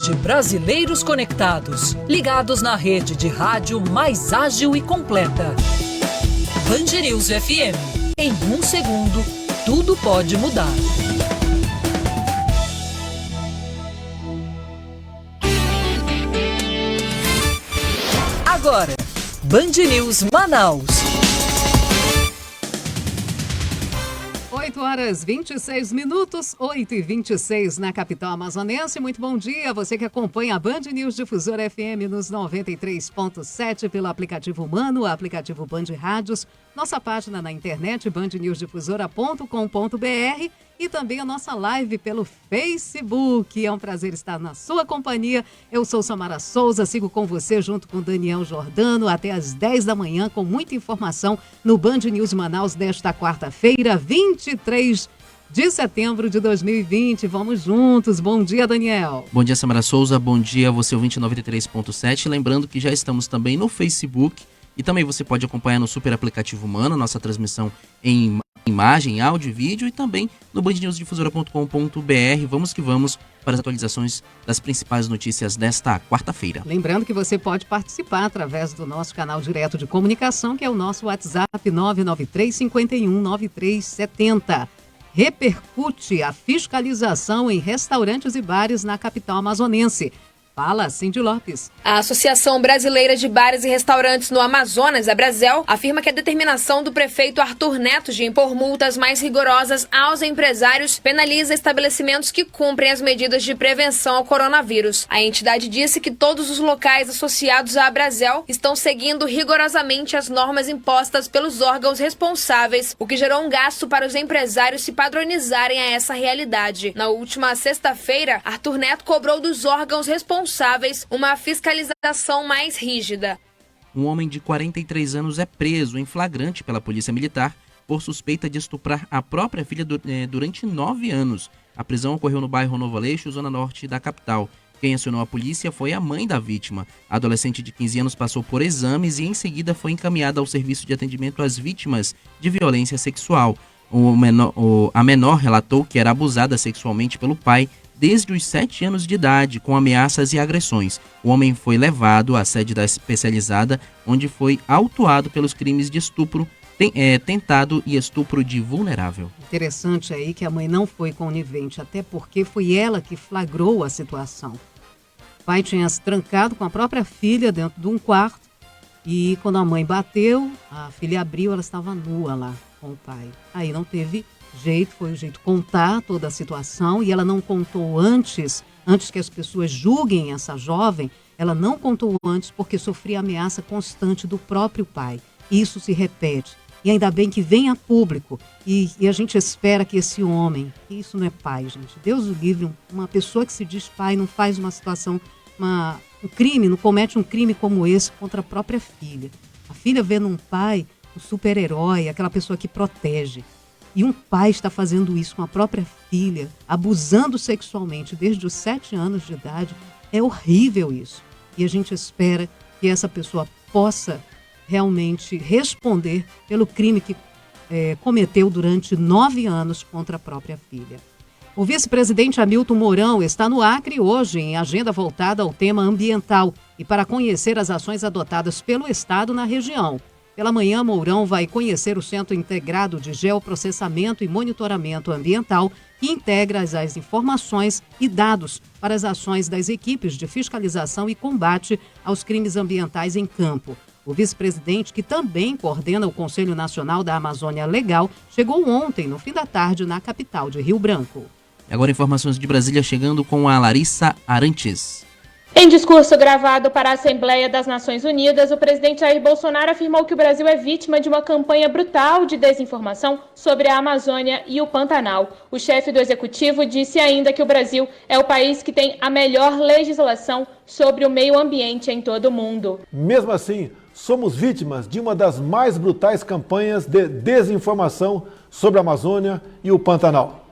de brasileiros conectados, ligados na rede de rádio mais ágil e completa. Band News FM. Em 1 segundo, tudo pode mudar. Agora, Band News Manaus. 8h26, 8h26 na capital amazonense. Muito bom dia, você que acompanha a Band News Difusora FM nos 93.7 pelo aplicativo Humano, o aplicativo Band Rádios, nossa página na internet bandnewsdifusora.com.br e também a nossa live pelo Facebook. É um prazer estar na sua companhia. Eu sou Samara Souza, sigo com você junto com Daniel Jordano até às 10 da manhã com muita informação no Band News Manaus desta quarta-feira, 23 de setembro de 2020. Vamos juntos. Bom dia, Daniel. Bom dia, Samara Souza. Bom dia, você ouvinte 93.7. Lembrando que já estamos também no Facebook e também você pode acompanhar no super aplicativo Humano, nossa transmissão em imagem, áudio e vídeo, e também no bandnewsdifusora.com.br. Vamos que vamos para as atualizações das principais notícias desta quarta-feira. Lembrando que você pode participar através do nosso canal direto de comunicação, que é o nosso WhatsApp 993519370. Repercute a fiscalização em restaurantes e bares na capital amazonense. Fala, Cindy Lopes. A Associação Brasileira de Bares e Restaurantes no Amazonas, a Brasel, afirma que a determinação do prefeito Arthur Neto de impor multas mais rigorosas aos empresários penaliza estabelecimentos que cumprem as medidas de prevenção ao coronavírus. A entidade disse que todos os locais associados à Brasel estão seguindo rigorosamente as normas impostas pelos órgãos responsáveis, o que gerou um gasto para os empresários se padronizarem a essa realidade. Na última sexta-feira, Arthur Neto cobrou dos órgãos responsáveis uma fiscalização mais rígida. Um homem de 43 anos é preso em flagrante pela Polícia Militar por suspeita de estuprar a própria filha durante 9 anos. A prisão ocorreu no bairro Novo Aleixo, zona norte da capital. Quem acionou a polícia foi a mãe da vítima. A adolescente de 15 anos passou por exames e em seguida foi encaminhada ao Serviço de Atendimento às Vítimas de Violência Sexual. A menor relatou que era abusada sexualmente pelo pai desde os 7 anos de idade, com ameaças e agressões. O homem foi levado à sede da especializada, onde foi autuado pelos crimes de estupro tentado e estupro de vulnerável. Interessante aí que a mãe não foi conivente, até porque foi ela que flagrou a situação. O pai tinha se trancado com a própria filha dentro de um quarto e quando a mãe bateu, a filha abriu, ela estava nua lá com o pai. Aí não teve jeito, foi o jeito de contar toda a situação e ela não contou antes que as pessoas julguem essa jovem, ela não contou antes porque sofria ameaça constante do próprio pai. Isso se repete. E ainda bem que vem a público e a gente espera que esse homem, isso não é pai, gente, Deus o livre, uma pessoa que se diz pai não faz uma situação, um crime, não comete um crime como esse contra a própria filha. A filha vê num pai o super-herói, aquela pessoa que protege. E um pai está fazendo isso com a própria filha, abusando sexualmente desde os 7 anos de idade. É horrível isso. E a gente espera que essa pessoa possa realmente responder pelo crime que cometeu durante 9 anos contra a própria filha. O vice-presidente Hamilton Mourão está no Acre hoje em agenda voltada ao tema ambiental e para conhecer as ações adotadas pelo Estado na região. Pela manhã, Mourão vai conhecer o Centro Integrado de Geoprocessamento e Monitoramento Ambiental, que integra as informações e dados para as ações das equipes de fiscalização e combate aos crimes ambientais em campo. O vice-presidente, que também coordena o Conselho Nacional da Amazônia Legal, chegou ontem, no fim da tarde, na capital de Rio Branco. Agora informações de Brasília chegando com a Larissa Arantes. Em discurso gravado para a Assembleia das Nações Unidas, o presidente Jair Bolsonaro afirmou que o Brasil é vítima de uma campanha brutal de desinformação sobre a Amazônia e o Pantanal. O chefe do executivo disse ainda que o Brasil é o país que tem a melhor legislação sobre o meio ambiente em todo o mundo. Mesmo assim, somos vítimas de uma das mais brutais campanhas de desinformação sobre a Amazônia e o Pantanal.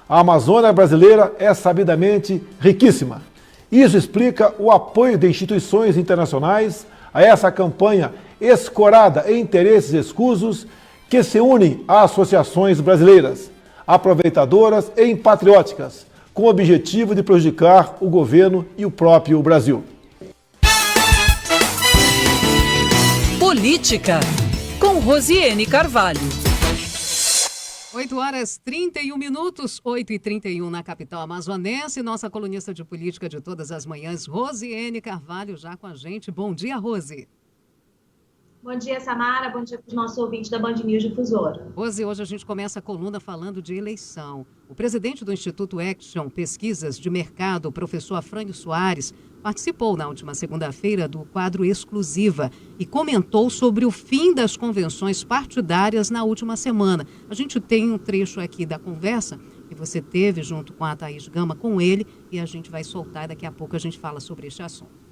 A Amazônia brasileira é sabidamente riquíssima. Isso explica o apoio de instituições internacionais a essa campanha escorada em interesses escusos que se unem a associações brasileiras, aproveitadoras e patrióticas, com o objetivo de prejudicar o governo e o próprio Brasil. Política, com Rosiane Carvalho. 8h31, 8h31 na capital amazonense. Nossa colunista de política de todas as manhãs, Rosiane Carvalho, já com a gente. Bom dia, Rose. Bom dia, Samara. Bom dia para os nossos ouvintes da Band News Difusora. Rose, hoje a gente começa a coluna falando de eleição. O presidente do Instituto Action Pesquisas de Mercado, o professor Afrânio Soares, participou na última segunda-feira do quadro Exclusiva e comentou sobre o fim das convenções partidárias na última semana. A gente tem um trecho aqui da conversa que você teve junto com a Thaís Gama com ele e a gente vai soltar e daqui a pouco a gente fala sobre este assunto.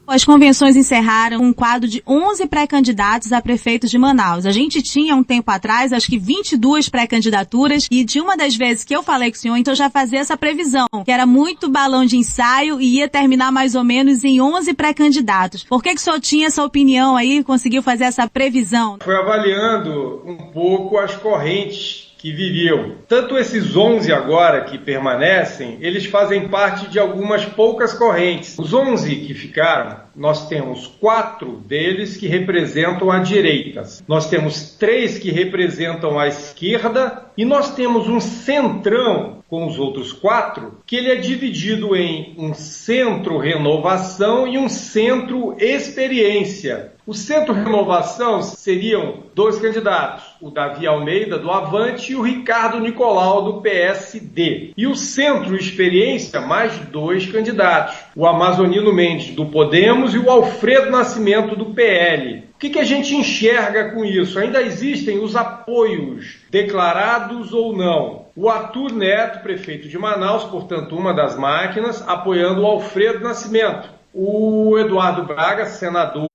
As convenções encerraram um quadro de 11 pré-candidatos a prefeito de Manaus. A gente tinha um tempo atrás, acho que 22 pré-candidaturas, e de uma das vezes que eu falei com o senhor, então já fazia essa previsão, que era muito balão de ensaio e ia terminar mais ou menos em 11 pré-candidatos. Por que o senhor tinha essa opinião aí, conseguiu fazer essa previsão? Foi avaliando um pouco as correntes que viriam. Tanto esses 11 agora que permanecem, eles fazem parte de algumas poucas correntes. Os 11 que ficaram, nós temos 4 deles que representam a direita. Nós temos 3 que representam a esquerda e nós temos um centrão com os outros 4, que ele é dividido em um centro renovação e um centro experiência. O centro renovação seriam 2 candidatos, o Davi Almeida do Avante e o Ricardo Nicolau do PSD. E o centro experiência, mais 2 candidatos, o Amazonino Mendes do Podemos e o Alfredo Nascimento do PL. O que a gente enxerga com isso? Ainda existem os apoios, declarados ou não. O Arthur Neto, prefeito de Manaus, portanto uma das máquinas, apoiando o Alfredo Nascimento. O Eduardo Braga, senador,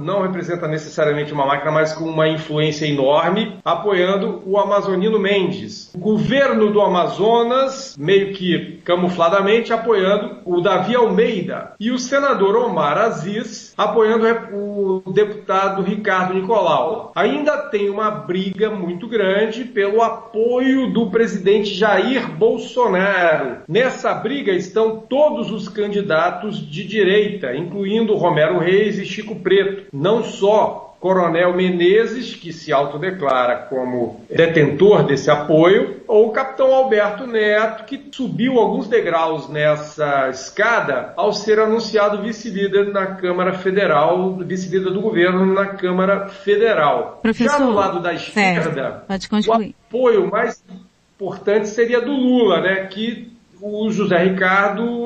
não representa necessariamente uma máquina, mas com uma influência enorme, apoiando o Amazonino Mendes. O governo do Amazonas, meio que camufladamente, apoiando o Davi Almeida. E o senador Omar Aziz, apoiando o deputado Ricardo Nicolau. Ainda tem uma briga muito grande pelo apoio do presidente Jair Bolsonaro. Nessa briga estão todos os candidatos de direita, incluindo Romero Reis e Chico Preto. Não só Coronel Menezes, que se autodeclara como detentor desse apoio, ou o capitão Alberto Neto, que subiu alguns degraus nessa escada ao ser anunciado vice-líder na Câmara Federal, vice-líder do governo na Câmara Federal. Professor, já do lado da esquerda, pode concluir. O apoio mais importante seria do Lula, né, que o José Ricardo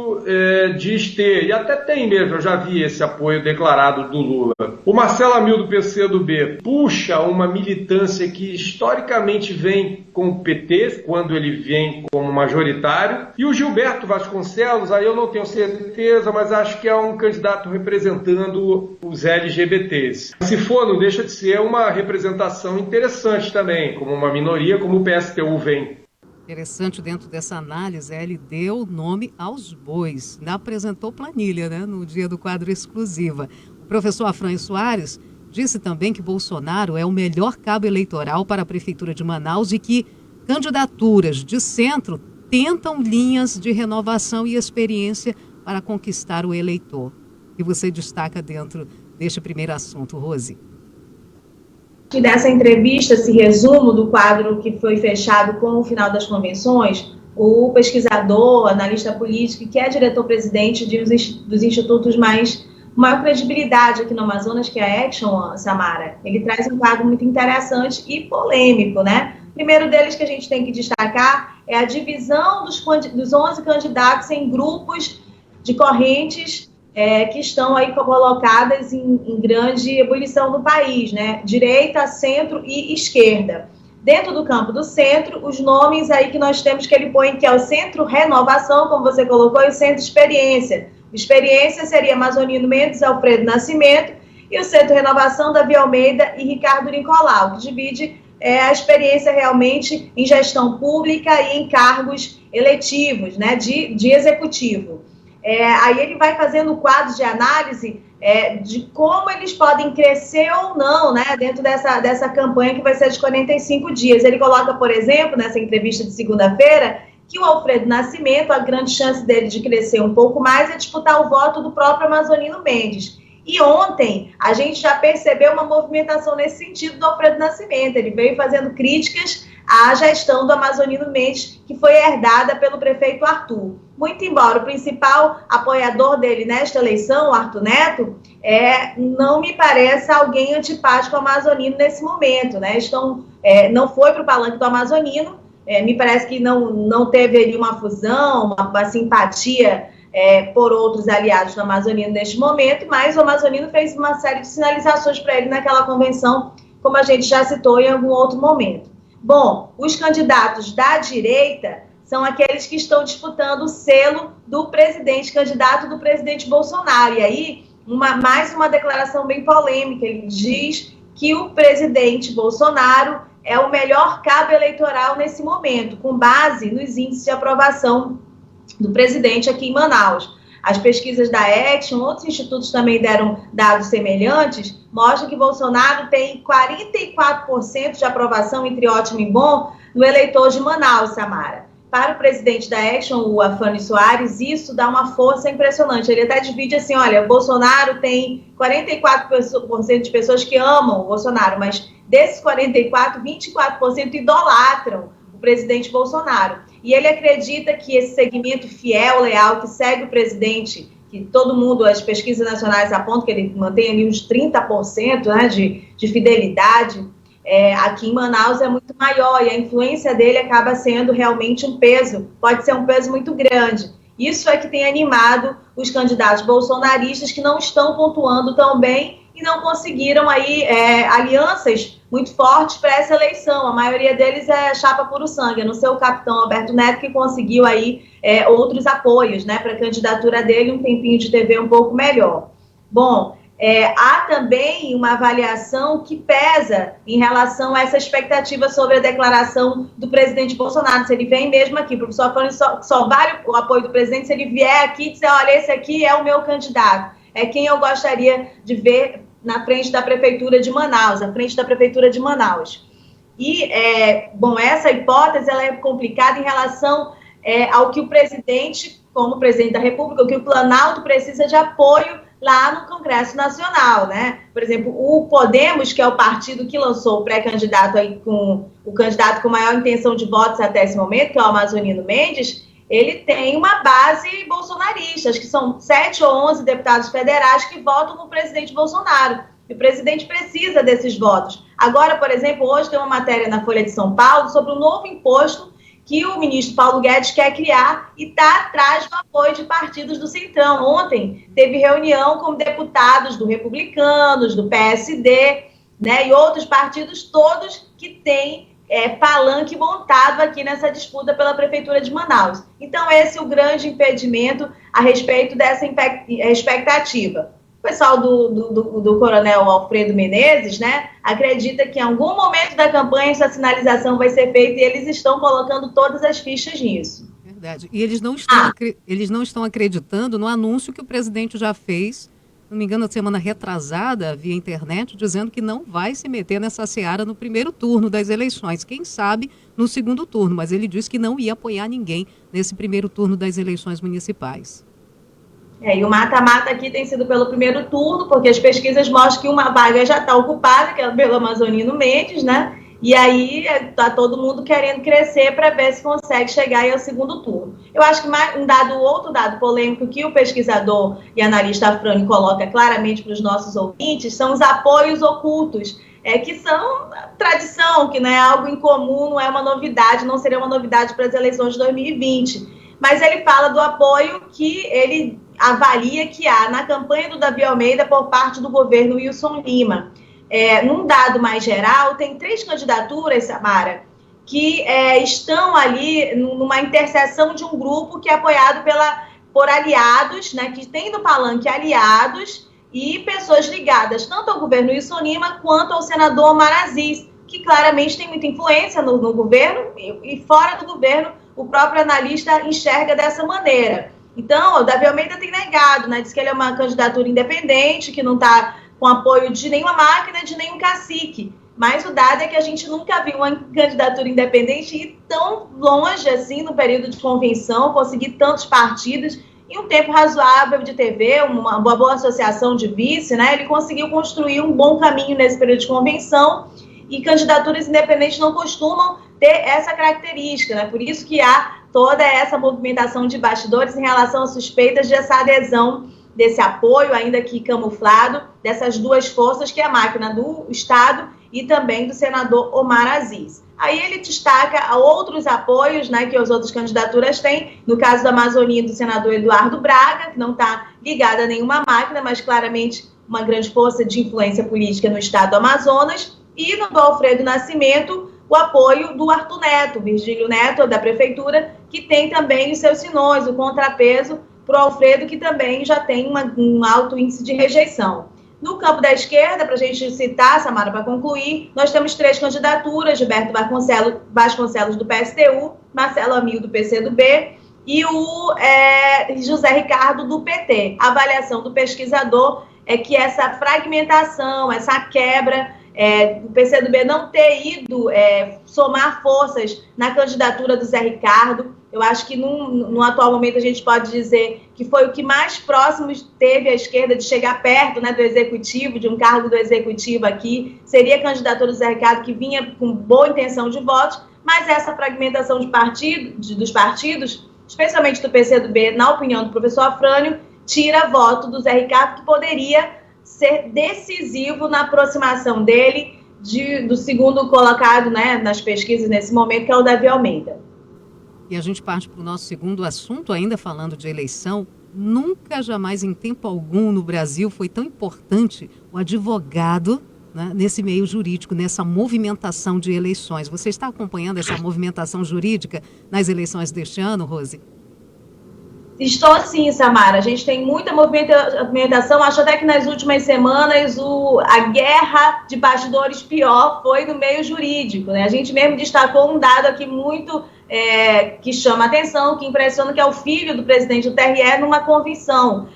diz ter, e até tem mesmo, eu já vi esse apoio declarado do Lula. O Marcelo Amil do PCdoB puxa uma militância que historicamente vem com o PT, quando ele vem como majoritário, e o Gilberto Vasconcelos, aí eu não tenho certeza, mas acho que é um candidato representando os LGBTs. Se for, não deixa de ser uma representação interessante também, como uma minoria, como o PSTU vem. Interessante, dentro dessa análise, ele deu nome aos bois. Ainda apresentou planilha, né, no dia do quadro Exclusiva. O professor Afrânio Soares disse também que Bolsonaro é o melhor cabo eleitoral para a Prefeitura de Manaus e que candidaturas de centro tentam linhas de renovação e experiência para conquistar o eleitor. E você destaca dentro deste primeiro assunto, Rose. Dessa entrevista, esse resumo do quadro que foi fechado com o final das convenções, o pesquisador, analista político, que é diretor-presidente dos institutos maior credibilidade aqui no Amazonas, que é a Action, Samara, ele traz um quadro muito interessante e polêmico, né? O primeiro deles que a gente tem que destacar é a divisão dos 11 candidatos em grupos de correntes que estão aí colocadas em grande ebulição no país, né? Direita, centro e esquerda. Dentro do campo do centro, os nomes aí que nós temos que ele põe, que é o Centro Renovação, como você colocou, e o Centro Experiência. Experiência seria Amazonino Mendes, Alfredo Nascimento, e o Centro Renovação, Davi Almeida e Ricardo Nicolau, que divide a experiência realmente em gestão pública e em cargos eletivos, né, de executivo. Aí ele vai fazendo quadros de análise de como eles podem crescer ou não, né, dentro dessa campanha que vai ser de 45 dias. Ele coloca, por exemplo, nessa entrevista de segunda-feira, que o Alfredo Nascimento, a grande chance dele de crescer um pouco mais é disputar o voto do próprio Amazonino Mendes. E ontem a gente já percebeu uma movimentação nesse sentido do Alfredo Nascimento. Ele veio fazendo críticas à gestão do Amazonino Mendes, que foi herdada pelo prefeito Arthur. Muito embora o principal apoiador dele nesta eleição, o Arthur Neto, não me parece alguém antipático ao amazonino nesse momento, né? Não foi para o palanque do amazonino, me parece que não teve ali uma fusão, uma simpatia por outros aliados do amazonino neste momento, mas o amazonino fez uma série de sinalizações para ele naquela convenção, como a gente já citou em algum outro momento. Bom, os candidatos da direita são aqueles que estão disputando o selo do presidente, candidato do presidente Bolsonaro. E aí, mais uma declaração bem polêmica. Ele diz que o presidente Bolsonaro é o melhor cabo eleitoral nesse momento, com base nos índices de aprovação do presidente aqui em Manaus. As pesquisas da Action, outros institutos também deram dados semelhantes, mostram que Bolsonaro tem 44% de aprovação, entre ótimo e bom, no eleitor de Manaus, Samara. Para o presidente da Action, o Afrânio Soares, isso dá uma força impressionante. Ele até divide assim, olha, Bolsonaro tem 44% de pessoas que amam o Bolsonaro, mas desses 44%, 24% idolatram o presidente Bolsonaro. E ele acredita que esse segmento fiel, leal, que segue o presidente, que todo mundo, as pesquisas nacionais apontam que ele mantém ali uns 30%, né, de fidelidade, aqui em Manaus é muito maior, e a influência dele acaba sendo realmente um peso, pode ser um peso muito grande. Isso é que tem animado os candidatos bolsonaristas que não estão pontuando tão bem e não conseguiram aí alianças muito fortes para essa eleição. A maioria deles é chapa puro sangue, a não ser o capitão Alberto Neto, que conseguiu aí outros apoios, né, para a candidatura dele, um tempinho de TV um pouco melhor. Bom, há também uma avaliação que pesa em relação a essa expectativa sobre a declaração do presidente Bolsonaro, se ele vem mesmo aqui. O professor Afrânio só vale o apoio do presidente se ele vier aqui e dizer, olha, esse aqui é o meu candidato, é quem eu gostaria de ver na frente da Prefeitura de Manaus, à frente da Prefeitura de Manaus. E, bom, essa hipótese ela é complicada em relação ao que o presidente, como presidente da República, o que o Planalto precisa de apoio lá no Congresso Nacional, né? Por exemplo, o Podemos, que é o partido que lançou o pré-candidato aí com o candidato com maior intenção de votos até esse momento, que é o Amazonino Mendes, ele tem uma base bolsonarista, acho que são 7 ou 11 deputados federais que votam no presidente Bolsonaro. E o presidente precisa desses votos. Agora, por exemplo, hoje tem uma matéria na Folha de São Paulo sobre um novo imposto que o ministro Paulo Guedes quer criar e está atrás do apoio de partidos do Centrão. Ontem teve reunião com deputados do Republicanos, do PSD, né, e outros partidos todos que têm palanque montado aqui nessa disputa pela Prefeitura de Manaus. Então, esse é o grande impedimento a respeito dessa expectativa. O pessoal do coronel Alfredo Menezes, né, acredita que em algum momento da campanha essa sinalização vai ser feita e eles estão colocando todas as fichas nisso. Verdade. E eles não estão acreditando no anúncio que o presidente já fez, não me engano, na semana retrasada, via internet, dizendo que não vai se meter nessa seara no primeiro turno das eleições. Quem sabe no segundo turno, mas ele disse que não ia apoiar ninguém nesse primeiro turno das eleições municipais. E o mata-mata aqui tem sido pelo primeiro turno, porque as pesquisas mostram que uma vaga já está ocupada, que é pelo Amazonino Mendes, né? E aí está todo mundo querendo crescer para ver se consegue chegar aí ao segundo turno. Eu acho que outro dado polêmico que o pesquisador e analista Afrânio coloca claramente para os nossos ouvintes são os apoios ocultos, que são tradição, que não é algo incomum, não é uma novidade, não seria uma novidade para as eleições de 2020. Mas ele fala do apoio que ele avalia que há na campanha do Davi Almeida por parte do governo Wilson Lima. Num dado mais geral, tem 3 candidaturas, Samara, que estão ali numa interseção de um grupo que é apoiado por aliados, né, que tem no palanque aliados e pessoas ligadas tanto ao governo Wilson Lima quanto ao senador Omar Aziz, que claramente tem muita influência no governo e fora do governo o próprio analista enxerga dessa maneira. Então, o Davi Almeida tem negado, né, diz que ele é uma candidatura independente, que não está com apoio de nenhuma máquina, de nenhum cacique. mas o dado é que a gente nunca viu uma candidatura independente ir tão longe assim no período de convenção, conseguir tantos partidos em um tempo razoável de TV, uma boa associação de vice, né? Ele conseguiu construir um bom caminho nesse período de convenção, e candidaturas independentes não costumam ter essa característica, né? Por isso que há toda essa movimentação de bastidores em relação a suspeitas dessa adesão, desse apoio, ainda que camuflado, dessas duas forças, que é a máquina do Estado e também do senador Omar Aziz. Aí ele destaca outros apoios, né, que as outras candidaturas têm, no caso da Amazônia, do senador Eduardo Braga, que não está ligado a nenhuma máquina, mas claramente uma grande força de influência política no estado do Amazonas, e no do Alfredo Nascimento, o apoio do Arthur Neto, Virgílio Neto, da prefeitura, que tem também os seus sinões, o contrapeso para o Alfredo, que também já tem um alto índice de rejeição. No campo da esquerda, para a gente citar, Samara, para concluir, nós temos 3 candidaturas: Gilberto Vasconcelos, do PSTU, Marcelo Amil, do PCdoB, e o José Ricardo, do PT. A avaliação do pesquisador é que essa fragmentação, essa quebra, o PCdoB não ter ido somar forças na candidatura do Zé Ricardo, eu acho que no atual momento a gente pode dizer que foi o que mais próximo teve a esquerda de chegar perto, né, do executivo, de um cargo do executivo aqui, seria a candidatura do Zé Ricardo, que vinha com boa intenção de votos, mas essa fragmentação dos partidos, especialmente do PCdoB, na opinião do professor Afrânio, tira voto do Zé Ricardo, que poderia ser decisivo na aproximação dele do segundo colocado, né, nas pesquisas nesse momento, que é o Davi Almeida. E a gente parte para o nosso segundo assunto, ainda falando de eleição. Nunca, jamais, em tempo algum no Brasil foi tão importante o advogado, né, nesse meio jurídico, nessa movimentação de eleições. Você está acompanhando essa movimentação jurídica nas eleições deste ano, Rose? Estou sim, Samara. A gente tem muita movimentação. Acho até que nas últimas semanas a guerra de bastidores pior foi no meio jurídico, né? A gente mesmo destacou um dado aqui muito que chama a atenção, que impressiona, que é o filho do presidente do TRE numa convenção,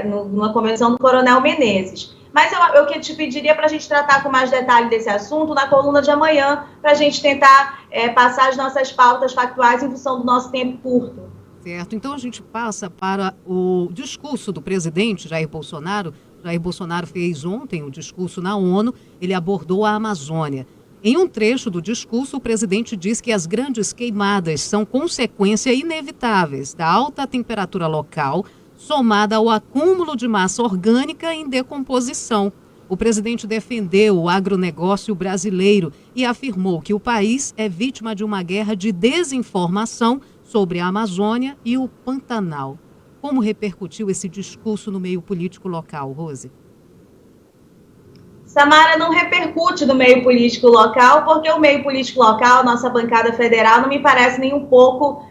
numa convenção do Coronel Menezes. Mas eu que te pediria para a gente tratar com mais detalhe desse assunto na coluna de amanhã, para a gente tentar passar as nossas pautas factuais em função do nosso tempo curto. Certo, então a gente passa para o discurso do presidente Jair Bolsonaro. Jair Bolsonaro fez ontem um discurso na ONU, ele abordou a Amazônia. Em um trecho do discurso, o presidente diz que as grandes queimadas são consequência inevitáveis da alta temperatura local, somada ao acúmulo de massa orgânica em decomposição. O presidente defendeu o agronegócio brasileiro e afirmou que o país é vítima de uma guerra de desinformação sobre a Amazônia e o Pantanal. Como repercutiu esse discurso no meio político local, Rose? Samara, não repercute no meio político local, porque o meio político local, nossa bancada federal, não me parece nem um pouco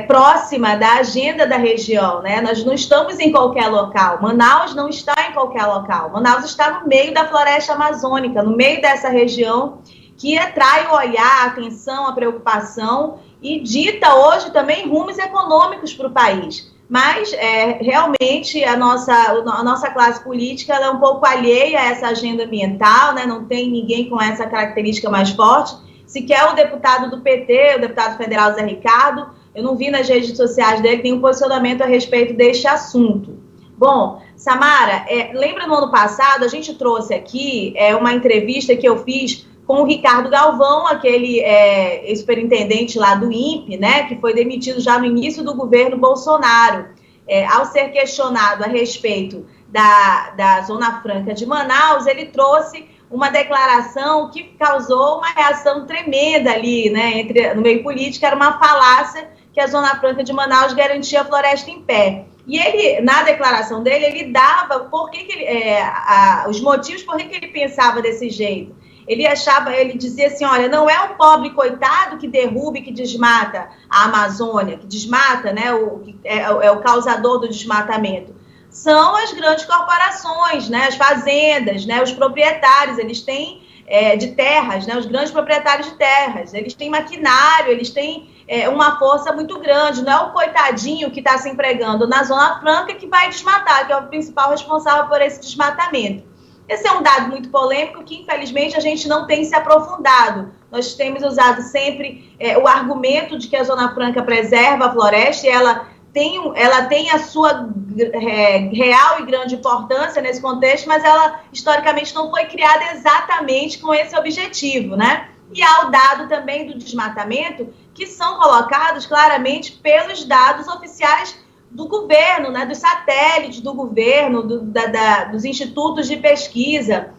próxima da agenda da região, né? Nós não estamos em qualquer local. Manaus não está em qualquer local. Manaus está no meio da floresta amazônica, no meio dessa região que atrai o olhar, a atenção, a preocupação e dita hoje também rumos econômicos para o país. Mas, realmente, a nossa classe política é um pouco alheia a essa agenda ambiental, né? Não tem ninguém com essa característica mais forte. Sequer o deputado do PT, o deputado federal Zé Ricardo, eu não vi nas redes sociais dele nenhum posicionamento a respeito deste assunto. Bom, Samara, lembra no ano passado, a gente trouxe aqui uma entrevista que eu fiz com o Ricardo Galvão, aquele superintendente lá do INPE, né, que foi demitido já no início do governo Bolsonaro. Ao ser questionado a respeito da Zona Franca de Manaus, ele trouxe uma declaração que causou uma reação tremenda ali, né, no meio político. Era uma falácia que a Zona Franca de Manaus garantia a floresta em pé. E ele, na declaração dele, ele dava os motivos por que ele pensava desse jeito. Ele dizia assim, olha, não é um pobre coitado que derruba e que desmata a Amazônia, que desmata, né, é o causador do desmatamento. São as grandes corporações, né, as fazendas, né, os proprietários, eles têm de terras, né, os grandes proprietários de terras, eles têm maquinário, eles têm uma força muito grande, não é o coitadinho que está se empregando na Zona Franca que vai desmatar, que é o principal responsável por esse desmatamento. Esse é um dado muito polêmico que, infelizmente, a gente não tem se aprofundado. Nós temos usado sempre o argumento de que a Zona Franca preserva a floresta e ela tem a sua real e grande importância nesse contexto, mas ela, historicamente, não foi criada exatamente com esse objetivo, né? E há o dado também do desmatamento, que são colocados claramente pelos dados oficiais do governo, né, dos satélites do governo, dos institutos de pesquisa.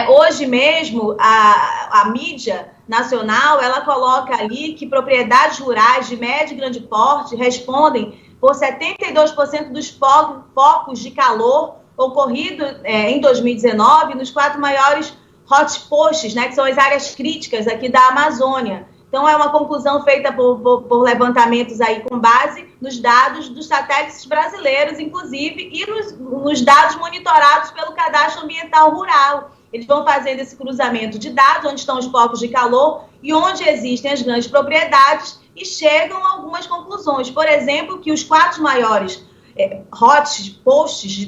Hoje mesmo, a mídia nacional, ela coloca ali que propriedades rurais de médio e grande porte respondem por 72% dos focos de calor ocorrido em 2019 nos 4 maiores hotspots, né, que são as áreas críticas aqui da Amazônia. Então, é uma conclusão feita por levantamentos aí com base nos dados dos satélites brasileiros, inclusive, e nos dados monitorados pelo Cadastro Ambiental Rural. Eles vão fazendo esse cruzamento de dados, onde estão os focos de calor e onde existem as grandes propriedades, e chegam a algumas conclusões. Por exemplo, que os 4 maiores hotspots de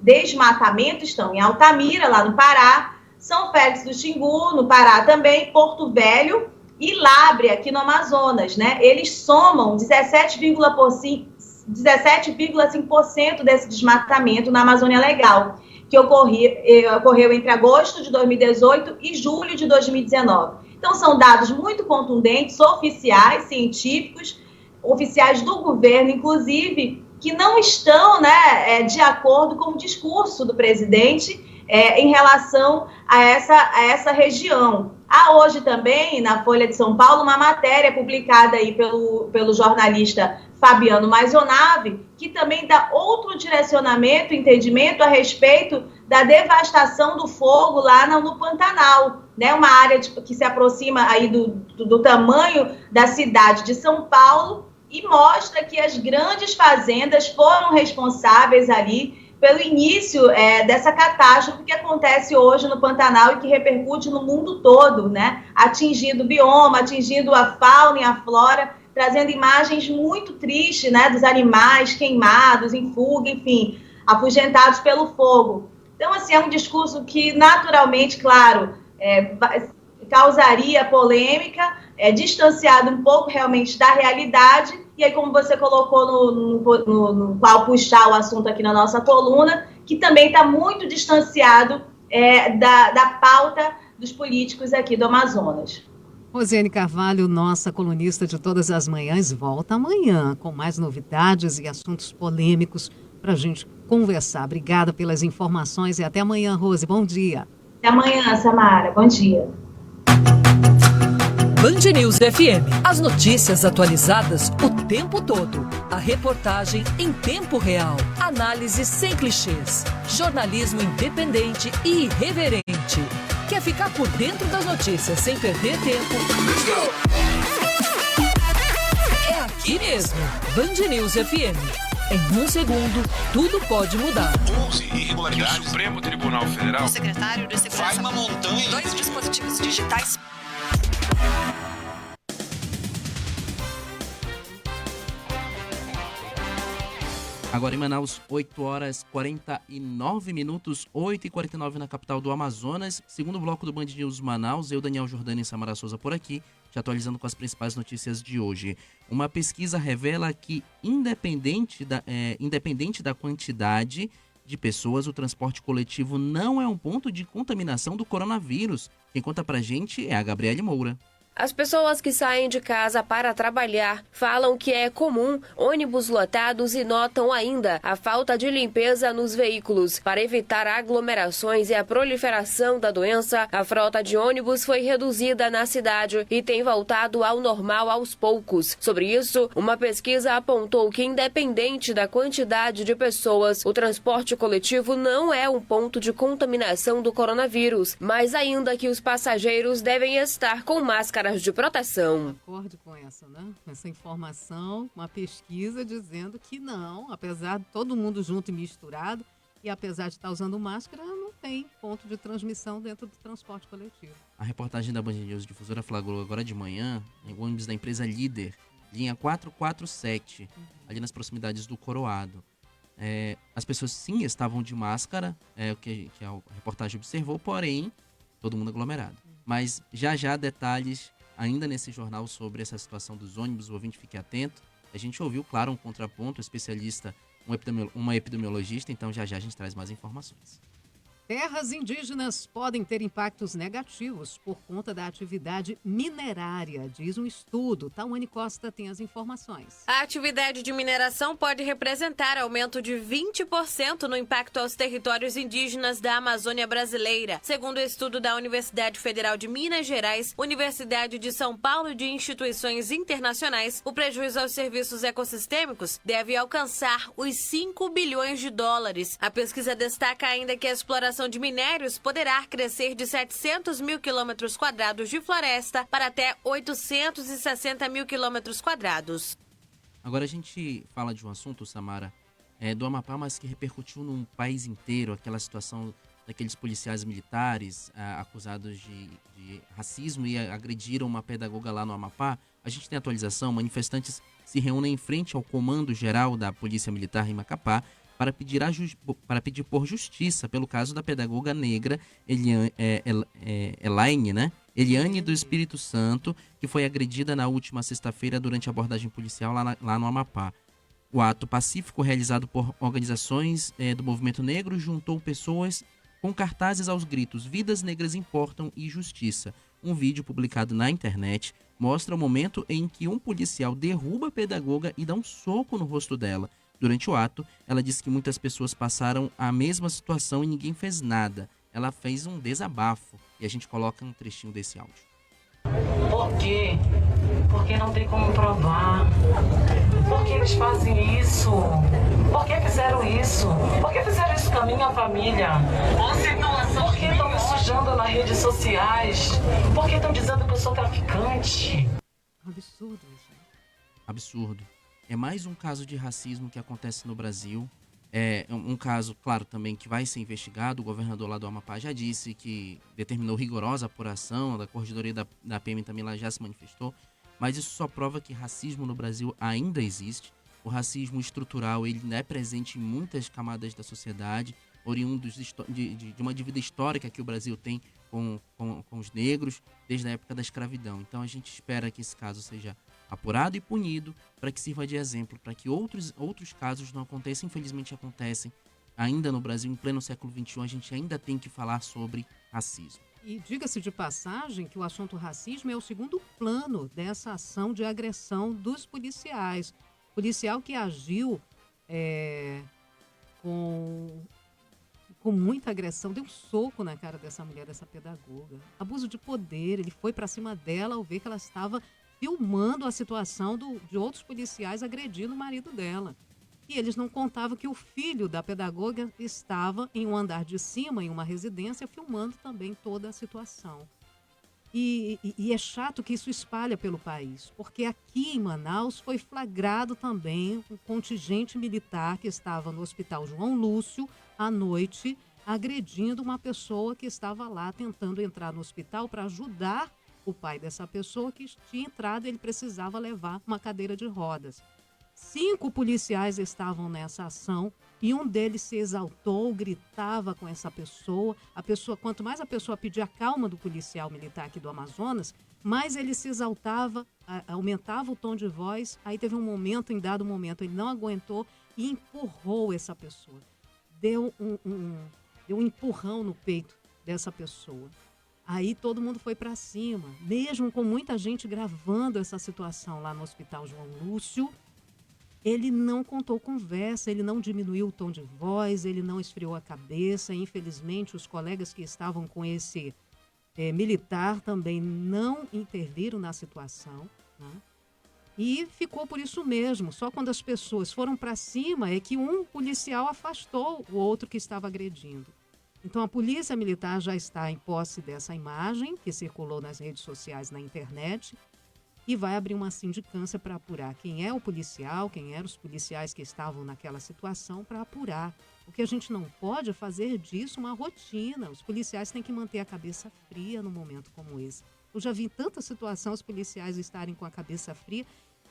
desmatamento estão em Altamira, lá no Pará, São Félix do Xingu, no Pará também, Porto Velho e Lábrea, aqui no Amazonas, né? Eles somam 17,5% desse desmatamento na Amazônia Legal, que ocorreu entre agosto de 2018 e julho de 2019. Então, são dados muito contundentes, oficiais, científicos, oficiais do governo, inclusive, que não estão, né, de acordo com o discurso do presidente em relação a essa região. Há hoje também, na Folha de São Paulo, uma matéria publicada aí pelo jornalista Fabiano Maisonave, que também dá outro direcionamento, entendimento a respeito da devastação do fogo lá no Pantanal, né? Uma área que se aproxima aí do tamanho da cidade de São Paulo, e mostra que as grandes fazendas foram responsáveis ali pelo início dessa catástrofe que acontece hoje no Pantanal e que repercute no mundo todo, né? Atingindo o bioma, atingindo a fauna e a flora, trazendo imagens muito tristes, né? Dos animais queimados, em fuga, enfim, afugentados pelo fogo. Então, assim, é um discurso que naturalmente, claro, causaria polêmica, distanciado um pouco realmente da realidade. E aí, como você colocou no qual puxar o assunto aqui na nossa coluna, que também está muito distanciado da pauta dos políticos aqui do Amazonas. Rosiane Carvalho, nossa colunista de todas as manhãs, volta amanhã com mais novidades e assuntos polêmicos para a gente conversar. Obrigada pelas informações e até amanhã, Rose. Bom dia. Até amanhã, Samara. Bom dia. Band News FM. As notícias atualizadas o tempo todo. A reportagem em tempo real. Análise sem clichês. Jornalismo independente e irreverente. Quer ficar por dentro das notícias sem perder tempo? É aqui mesmo. Band News FM. Em um segundo, tudo pode mudar. 11 irregularidades. O Supremo Tribunal Federal. O secretário de Segurança. Faz uma montanha. 2 dispositivos digitais. Agora em Manaus, 8 horas 49 minutos, 8h49 na capital do Amazonas. Segundo bloco do Band News Manaus, eu, Daniel Jordani e Samara Souza por aqui, te atualizando com as principais notícias de hoje. Uma pesquisa revela que, independente da quantidade de pessoas, o transporte coletivo não é um ponto de contaminação do coronavírus. Quem conta pra gente é a Gabriele Moura. As pessoas que saem de casa para trabalhar falam que é comum ônibus lotados e notam ainda a falta de limpeza nos veículos. Para evitar aglomerações e a proliferação da doença, a frota de ônibus foi reduzida na cidade e tem voltado ao normal aos poucos. Sobre isso, uma pesquisa apontou que, independente da quantidade de pessoas, o transporte coletivo não é um ponto de contaminação do coronavírus, mas ainda que os passageiros devem estar com máscara de proteção. Acorde com essa, né? Com essa informação, uma pesquisa dizendo que não, apesar de todo mundo junto e misturado, e apesar de estar usando máscara, não tem ponto de transmissão dentro do transporte coletivo. A reportagem da Band News Difusora flagrou agora de manhã em ônibus da empresa Líder, linha 447, ali nas proximidades do Coroado. As pessoas sim estavam de máscara, o que a reportagem observou, porém, todo mundo aglomerado. Mas já detalhes ainda nesse jornal sobre essa situação dos ônibus, o ouvinte fique atento. A gente ouviu, claro, um contraponto, um especialista, uma epidemiologista, então já a gente traz mais informações. Terras indígenas podem ter impactos negativos por conta da atividade minerária, diz um estudo. Tawane Costa tem as informações. A atividade de mineração pode representar aumento de 20% no impacto aos territórios indígenas da Amazônia brasileira. Segundo o estudo da Universidade Federal de Minas Gerais, Universidade de São Paulo e de instituições internacionais, o prejuízo aos serviços ecossistêmicos deve alcançar os 5 bilhões de dólares. A pesquisa destaca ainda que a exploração de minérios poderá crescer de 700 mil quilômetros quadrados de floresta para até 860 mil quilômetros quadrados. Agora a gente fala de um assunto, Samara, do Amapá, mas que repercutiu num país inteiro, aquela situação daqueles policiais militares acusados de racismo e agrediram uma pedagoga lá no Amapá. A gente tem atualização, manifestantes se reúnem em frente ao Comando Geral da Polícia Militar em Macapá para pedir por justiça pelo caso da pedagoga negra Eliane do Espírito Santo, que foi agredida na última sexta-feira durante a abordagem policial lá no Amapá. O ato pacífico realizado por organizações do movimento negro juntou pessoas com cartazes aos gritos "Vidas negras importam" e "Justiça". Um vídeo publicado na internet mostra o momento em que um policial derruba a pedagoga e dá um soco no rosto dela. Durante o ato, ela disse que muitas pessoas passaram a mesma situação e ninguém fez nada. Ela fez um desabafo e a gente coloca um trechinho desse áudio. Por quê? Porque não tem como provar. Por que eles fazem isso? Por que fizeram isso? Por que fizeram isso com a minha família? Por que estão me sujando nas redes sociais? Por que estão dizendo que eu sou traficante? Absurdo isso. Absurdo. É mais um caso de racismo que acontece no Brasil. É um caso, claro, também que vai ser investigado. O governador lá do Amapá já disse que determinou rigorosa apuração. Da corregedoria da PM também lá já se manifestou. Mas isso só prova que racismo no Brasil ainda existe. O racismo estrutural ele é presente em muitas camadas da sociedade, oriundos de uma dívida histórica que o Brasil tem com os negros desde a época da escravidão. Então a gente espera que esse caso seja apurado e punido para que sirva de exemplo, para que outros casos não aconteçam. Infelizmente acontecem ainda no Brasil, em pleno século XXI, a gente ainda tem que falar sobre racismo. E diga-se de passagem que o assunto racismo é o segundo plano dessa ação de agressão dos policiais. O policial que agiu com muita agressão, deu um soco na cara dessa mulher, dessa pedagoga. Abuso de poder, ele foi para cima dela ao ver que ela estava filmando a situação de outros policiais agredindo o marido dela. E eles não contavam que o filho da pedagoga estava em um andar de cima, em uma residência, filmando também toda a situação. E é chato que isso espalha pelo país, porque aqui em Manaus foi flagrado também um contingente militar que estava no Hospital João Lúcio à noite, agredindo uma pessoa que estava lá tentando entrar no hospital para ajudar o pai dessa pessoa que tinha entrado e ele precisava levar uma cadeira de rodas. 5 policiais estavam nessa ação e um deles se exaltou, gritava com essa pessoa. Quanto mais a pessoa pedia a calma do policial militar aqui do Amazonas, mais ele se exaltava, aumentava o tom de voz. Aí teve em dado momento, ele não aguentou e empurrou essa pessoa. Deu um empurrão no peito dessa pessoa. Aí todo mundo foi para cima, mesmo com muita gente gravando essa situação lá no Hospital João Lúcio. Ele não contou conversa, ele não diminuiu o tom de voz, ele não esfriou a cabeça. Infelizmente, os colegas que estavam com esse militar também não interviram na situação, né? E ficou por isso mesmo. Só quando as pessoas foram para cima é que um policial afastou o outro que estava agredindo. Então, a Polícia Militar já está em posse dessa imagem que circulou nas redes sociais, na internet, e vai abrir uma sindicância para apurar quem é o policial, quem eram os policiais que estavam naquela situação, para apurar. Porque a gente não pode fazer disso uma rotina. Os policiais têm que manter a cabeça fria num momento como esse. Eu já vi em tanta situação os policiais estarem com a cabeça fria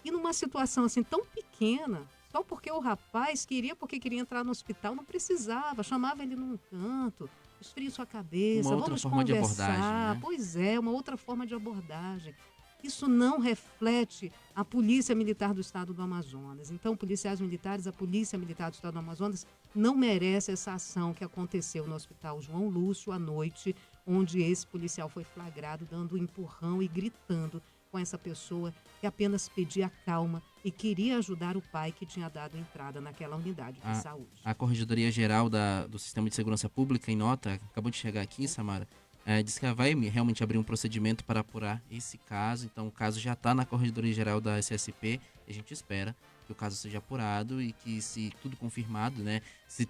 e numa situação assim tão pequena, só porque o rapaz porque queria entrar no hospital, não precisava, chamava ele num canto, esfria sua cabeça, uma outra vamos forma conversar. de abordagem, né? Pois é, uma outra forma de abordagem. Isso não reflete a Polícia Militar do Estado do Amazonas. Então, policiais militares, a Polícia Militar do Estado do Amazonas não merece essa ação que aconteceu no Hospital João Lúcio à noite, onde esse policial foi flagrado dando um empurrão e gritando com essa pessoa que apenas pedia calma e queria ajudar o pai que tinha dado entrada naquela unidade de saúde. A Corregedoria Geral do Sistema de Segurança Pública, em nota, acabou de chegar aqui, Samara, diz que vai realmente abrir um procedimento para apurar esse caso. Então, o caso já está na Corregedoria Geral da SSP. A gente espera que o caso seja apurado e que, se tudo confirmado, né, se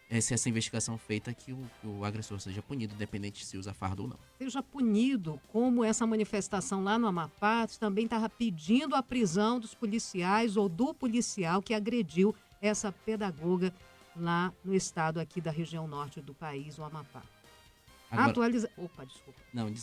essa investigação feita, que o agressor seja punido, independente se usa fardo ou não. Seja punido, como essa manifestação lá no Amapá também estava pedindo a prisão dos policiais ou do policial que agrediu essa pedagoga lá no estado aqui da região norte do país, o Amapá. Agora... Opa, desculpa. Não,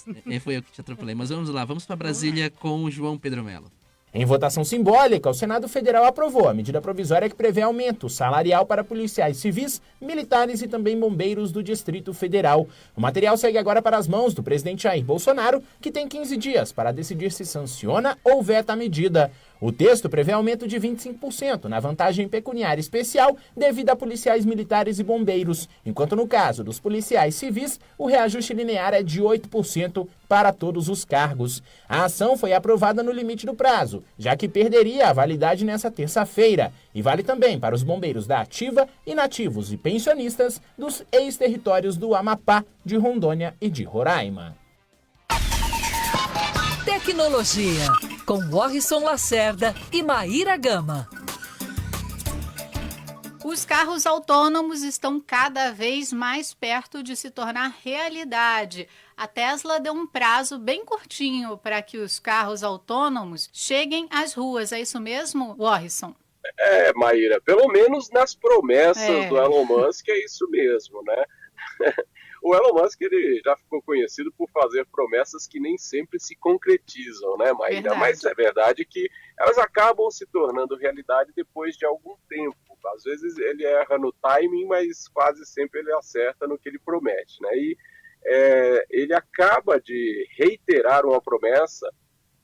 foi eu que te atropelei. Mas vamos lá, vamos para Brasília com o João Pedro Melo. Em votação simbólica, o Senado Federal aprovou a medida provisória que prevê aumento salarial para policiais civis, militares e também bombeiros do Distrito Federal. O material segue agora para as mãos do presidente Jair Bolsonaro, que tem 15 dias para decidir se sanciona ou veta a medida. O texto prevê aumento de 25% na vantagem pecuniária especial devida a policiais militares e bombeiros, enquanto no caso dos policiais civis, o reajuste linear é de 8% para todos os cargos. A ação foi aprovada no limite do prazo, já que perderia a validade nessa terça-feira, e vale também para os bombeiros da ativa, inativos e pensionistas dos ex-territórios do Amapá, de Rondônia e de Roraima. Tecnologia, com Warrison Lacerda e Maíra Gama. Os carros autônomos estão cada vez mais perto de se tornar realidade. A Tesla deu um prazo bem curtinho para que os carros autônomos cheguem às ruas. É isso mesmo, Warrison? Maíra, pelo menos nas promessas do Elon Musk é isso mesmo, né? O Elon Musk, ele já ficou conhecido por fazer promessas que nem sempre se concretizam, né, Maíra? Verdade. Mas é verdade que elas acabam se tornando realidade depois de algum tempo. Às vezes ele erra no timing, mas quase sempre ele acerta no que ele promete, né? E ele acaba de reiterar uma promessa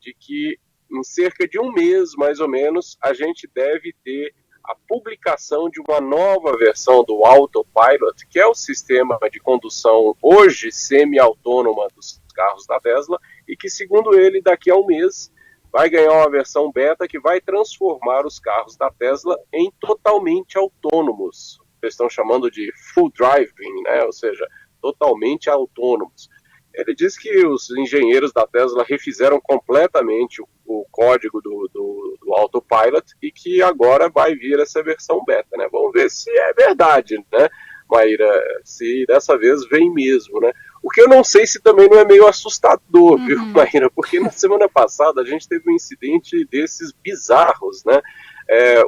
de que em cerca de um mês, mais ou menos, a gente deve ter a publicação de uma nova versão do Autopilot, que é o sistema de condução hoje semi-autônoma dos carros da Tesla, e que, segundo ele, daqui a um mês vai ganhar uma versão beta que vai transformar os carros da Tesla em totalmente autônomos. Eles estão chamando de full driving, né? Ou seja, totalmente autônomos. Ele diz que os engenheiros da Tesla refizeram completamente o código do Autopilot e que agora vai vir essa versão beta, né? Vamos ver se é verdade, né, Maíra? Se dessa vez vem mesmo, né? O que eu não sei se também não é meio assustador, viu, Maíra? Porque na semana passada a gente teve um incidente desses bizarros, né?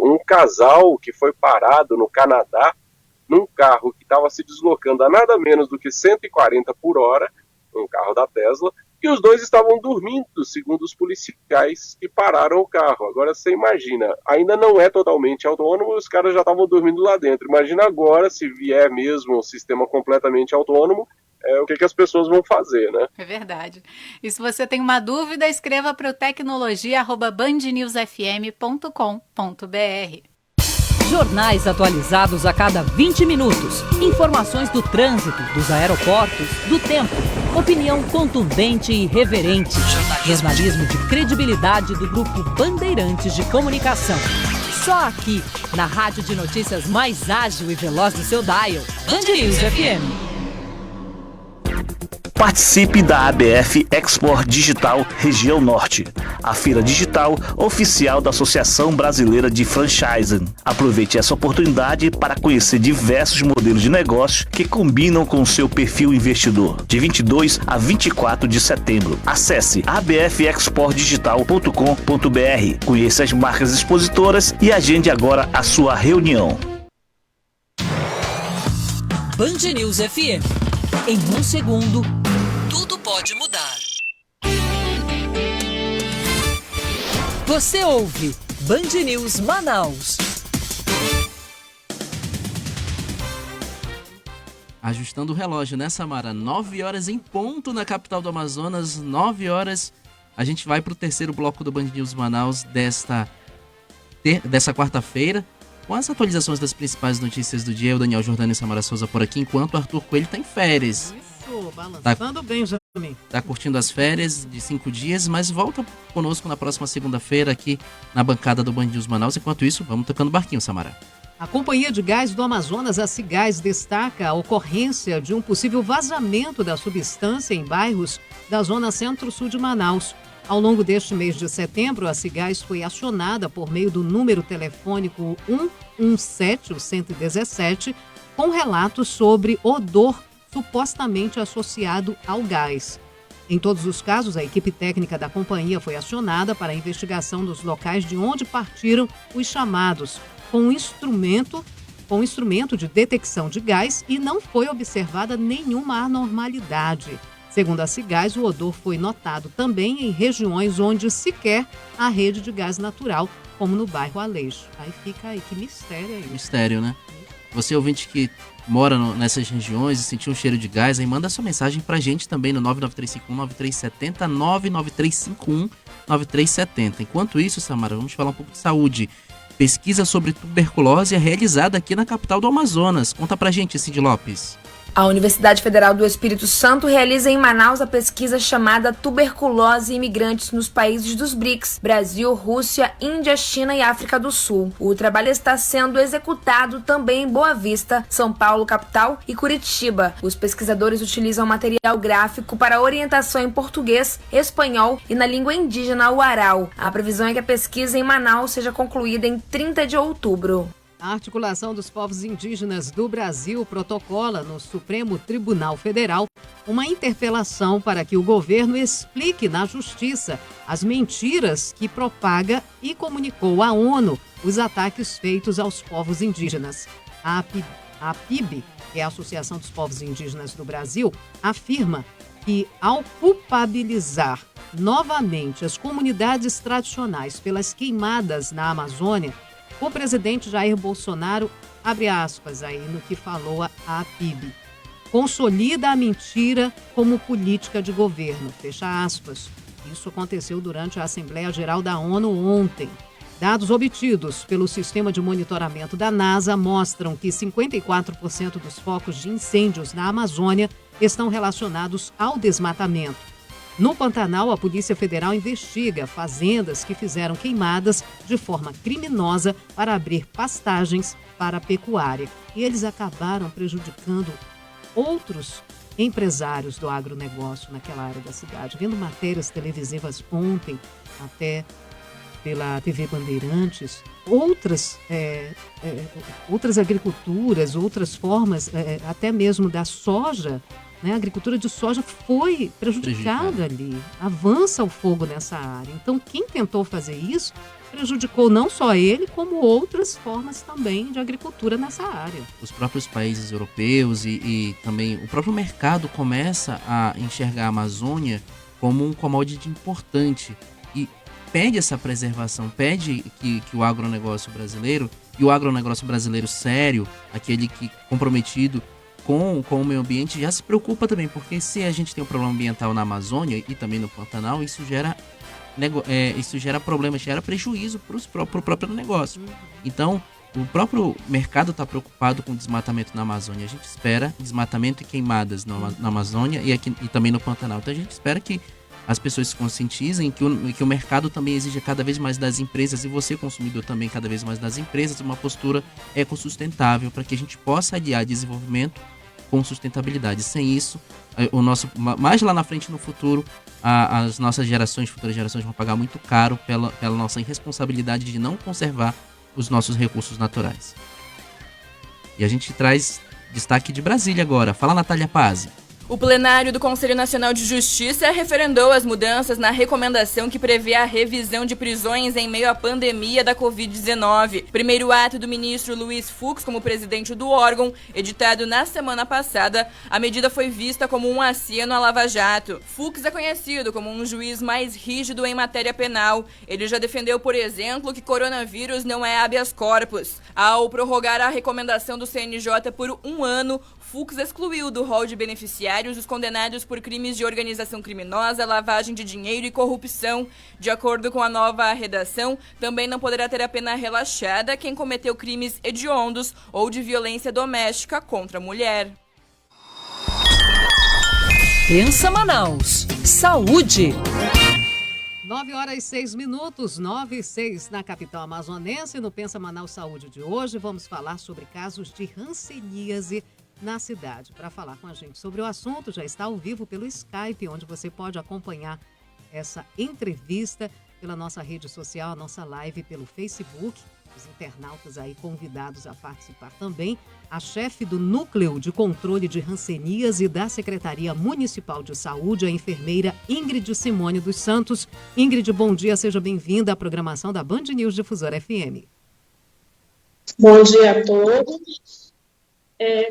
Um casal que foi parado no Canadá num carro que estava se deslocando a nada menos do que 140 por hora, um carro da Tesla, e os dois estavam dormindo, segundo os policiais que pararam o carro. Agora você imagina, ainda não é totalmente autônomo, os caras já estavam dormindo lá dentro. Imagina agora, se vier mesmo um sistema completamente autônomo, o que as pessoas vão fazer, né? É verdade. E se você tem uma dúvida, escreva para o tecnologia@bandnewsfm.com.br. Jornais atualizados a cada 20 minutos. Informações do trânsito, dos aeroportos, do tempo. Opinião contundente e irreverente. Jornalismo de credibilidade do Grupo Bandeirantes de Comunicação. Só aqui, na rádio de notícias mais ágil e veloz do seu dial. Band News FM. Participe da ABF Export Digital Região Norte, a feira digital oficial da Associação Brasileira de Franchising. Aproveite essa oportunidade para conhecer diversos modelos de negócios que combinam com o seu perfil investidor. De 22 a 24 de setembro. Acesse abfexportdigital.com.br, conheça as marcas expositoras e agende agora a sua reunião. Band News FM. Em um segundo, tudo pode mudar. Você ouve Band News Manaus. Ajustando o relógio, né, Samara? 9 horas em ponto na capital do Amazonas, 9 horas. A gente vai para o terceiro bloco do Band News Manaus dessa quarta-feira, com as atualizações das principais notícias do dia. O Daniel Jordano e Samara Souza por aqui, enquanto o Arthur Coelho está em férias. Isso, balançando bem, Jamim. Tá curtindo as férias de 5 dias, mas volta conosco na próxima segunda-feira aqui na bancada do Band News Manaus. Enquanto isso, vamos tocando barquinho, Samara. A Companhia de Gás do Amazonas, a Cigás, destaca a ocorrência de um possível vazamento da substância em bairros da zona centro-sul de Manaus. Ao longo deste mês de setembro, a Cigás foi acionada por meio do número telefônico 117, o 117, com relatos sobre odor supostamente associado ao gás. Em todos os casos, a equipe técnica da companhia foi acionada para a investigação dos locais de onde partiram os chamados, com um instrumento de detecção de gás, e não foi observada nenhuma anormalidade. Segundo a Cigás, o odor foi notado também em regiões onde sequer há rede de gás natural, como no bairro Aleixo. Aí fica aí, que mistério aí. Mistério, né? Você, ouvinte que mora nessas regiões e sentiu um cheiro de gás, aí manda sua mensagem pra gente também no 99351-9370, 99370. Enquanto isso, Samara, vamos falar um pouco de saúde. Pesquisa sobre tuberculose é realizada aqui na capital do Amazonas. Conta pra gente, Cid Lopes. A Universidade Federal do Espírito Santo realiza em Manaus a pesquisa chamada Tuberculose e Imigrantes nos Países dos BRICS, Brasil, Rússia, Índia, China e África do Sul. O trabalho está sendo executado também em Boa Vista, São Paulo, capital, e Curitiba. Os pesquisadores utilizam material gráfico para orientação em português, espanhol e na língua indígena uarau. A previsão é que a pesquisa em Manaus seja concluída em 30 de outubro. A Articulação dos Povos Indígenas do Brasil protocola no Supremo Tribunal Federal uma interpelação para que o governo explique na Justiça as mentiras que propaga e comunicou à ONU os ataques feitos aos povos indígenas. A APIB, que é a Associação dos Povos Indígenas do Brasil, afirma que, ao culpabilizar novamente as comunidades tradicionais pelas queimadas na Amazônia, o presidente Jair Bolsonaro, abre aspas aí no que falou a APIB, consolida a mentira como política de governo, fecha aspas. Isso aconteceu durante a Assembleia Geral da ONU ontem. Dados obtidos pelo sistema de monitoramento da NASA mostram que 54% dos focos de incêndios na Amazônia estão relacionados ao desmatamento. No Pantanal, a Polícia Federal investiga fazendas que fizeram queimadas de forma criminosa para abrir pastagens para a pecuária. E eles acabaram prejudicando outros empresários do agronegócio naquela área da cidade. Vendo matérias televisivas ontem, até pela TV Bandeirantes, outras agriculturas, outras formas, até mesmo da soja, né? A agricultura de soja foi prejudicada ali. Avança o fogo nessa área. Então, quem tentou fazer isso prejudicou não só ele, como outras formas também de agricultura nessa área. Os próprios países europeus e também o próprio mercado começa a enxergar a Amazônia como um commodity importante e pede essa preservação, pede que o agronegócio brasileiro, e o agronegócio brasileiro sério, aquele que comprometido com o meio ambiente, já se preocupa também, porque se a gente tem um problema ambiental na Amazônia e também no Pantanal, isso gera problema, gera prejuízo para o próprio negócio. Então, o próprio mercado está preocupado com o desmatamento na Amazônia. A gente espera desmatamento e queimadas na Amazônia e também no Pantanal. Então, a gente espera que as pessoas se conscientizem que o mercado também exige cada vez mais das empresas, e você, consumidor, também cada vez mais das empresas, uma postura ecossustentável para que a gente possa aliar desenvolvimento com sustentabilidade. Sem isso, mais lá na frente, no futuro, as nossas futuras gerações vão pagar muito caro pela nossa irresponsabilidade de não conservar os nossos recursos naturais. E a gente traz destaque de Brasília agora. Fala, Natália Pazzi. O plenário do Conselho Nacional de Justiça referendou as mudanças na recomendação que prevê a revisão de prisões em meio à pandemia da Covid-19. Primeiro ato do ministro Luiz Fux como presidente do órgão, editado na semana passada, a medida foi vista como um aceno à Lava Jato. Fux é conhecido como um juiz mais rígido em matéria penal. Ele já defendeu, por exemplo, que coronavírus não é habeas corpus. Ao prorrogar a recomendação do CNJ por 1 ano, Fux excluiu do rol de beneficiários os condenados por crimes de organização criminosa, lavagem de dinheiro e corrupção. De acordo com a nova redação, também não poderá ter a pena relaxada quem cometeu crimes hediondos ou de violência doméstica contra a mulher. Pensa Manaus. Saúde. 9h06, 9h06 na capital amazonense. No Pensa Manaus Saúde de hoje, vamos falar sobre casos de hanseníase na cidade. Para falar com a gente sobre o assunto, já está ao vivo pelo Skype, onde você pode acompanhar essa entrevista pela nossa rede social, a nossa live pelo Facebook. Os internautas aí convidados a participar também. A chefe do Núcleo de Controle de Hanseníase da Secretaria Municipal de Saúde, a enfermeira Ingrid Simone dos Santos. Ingrid, bom dia, seja bem-vinda à programação da Band News Difusora FM. Bom dia a todos.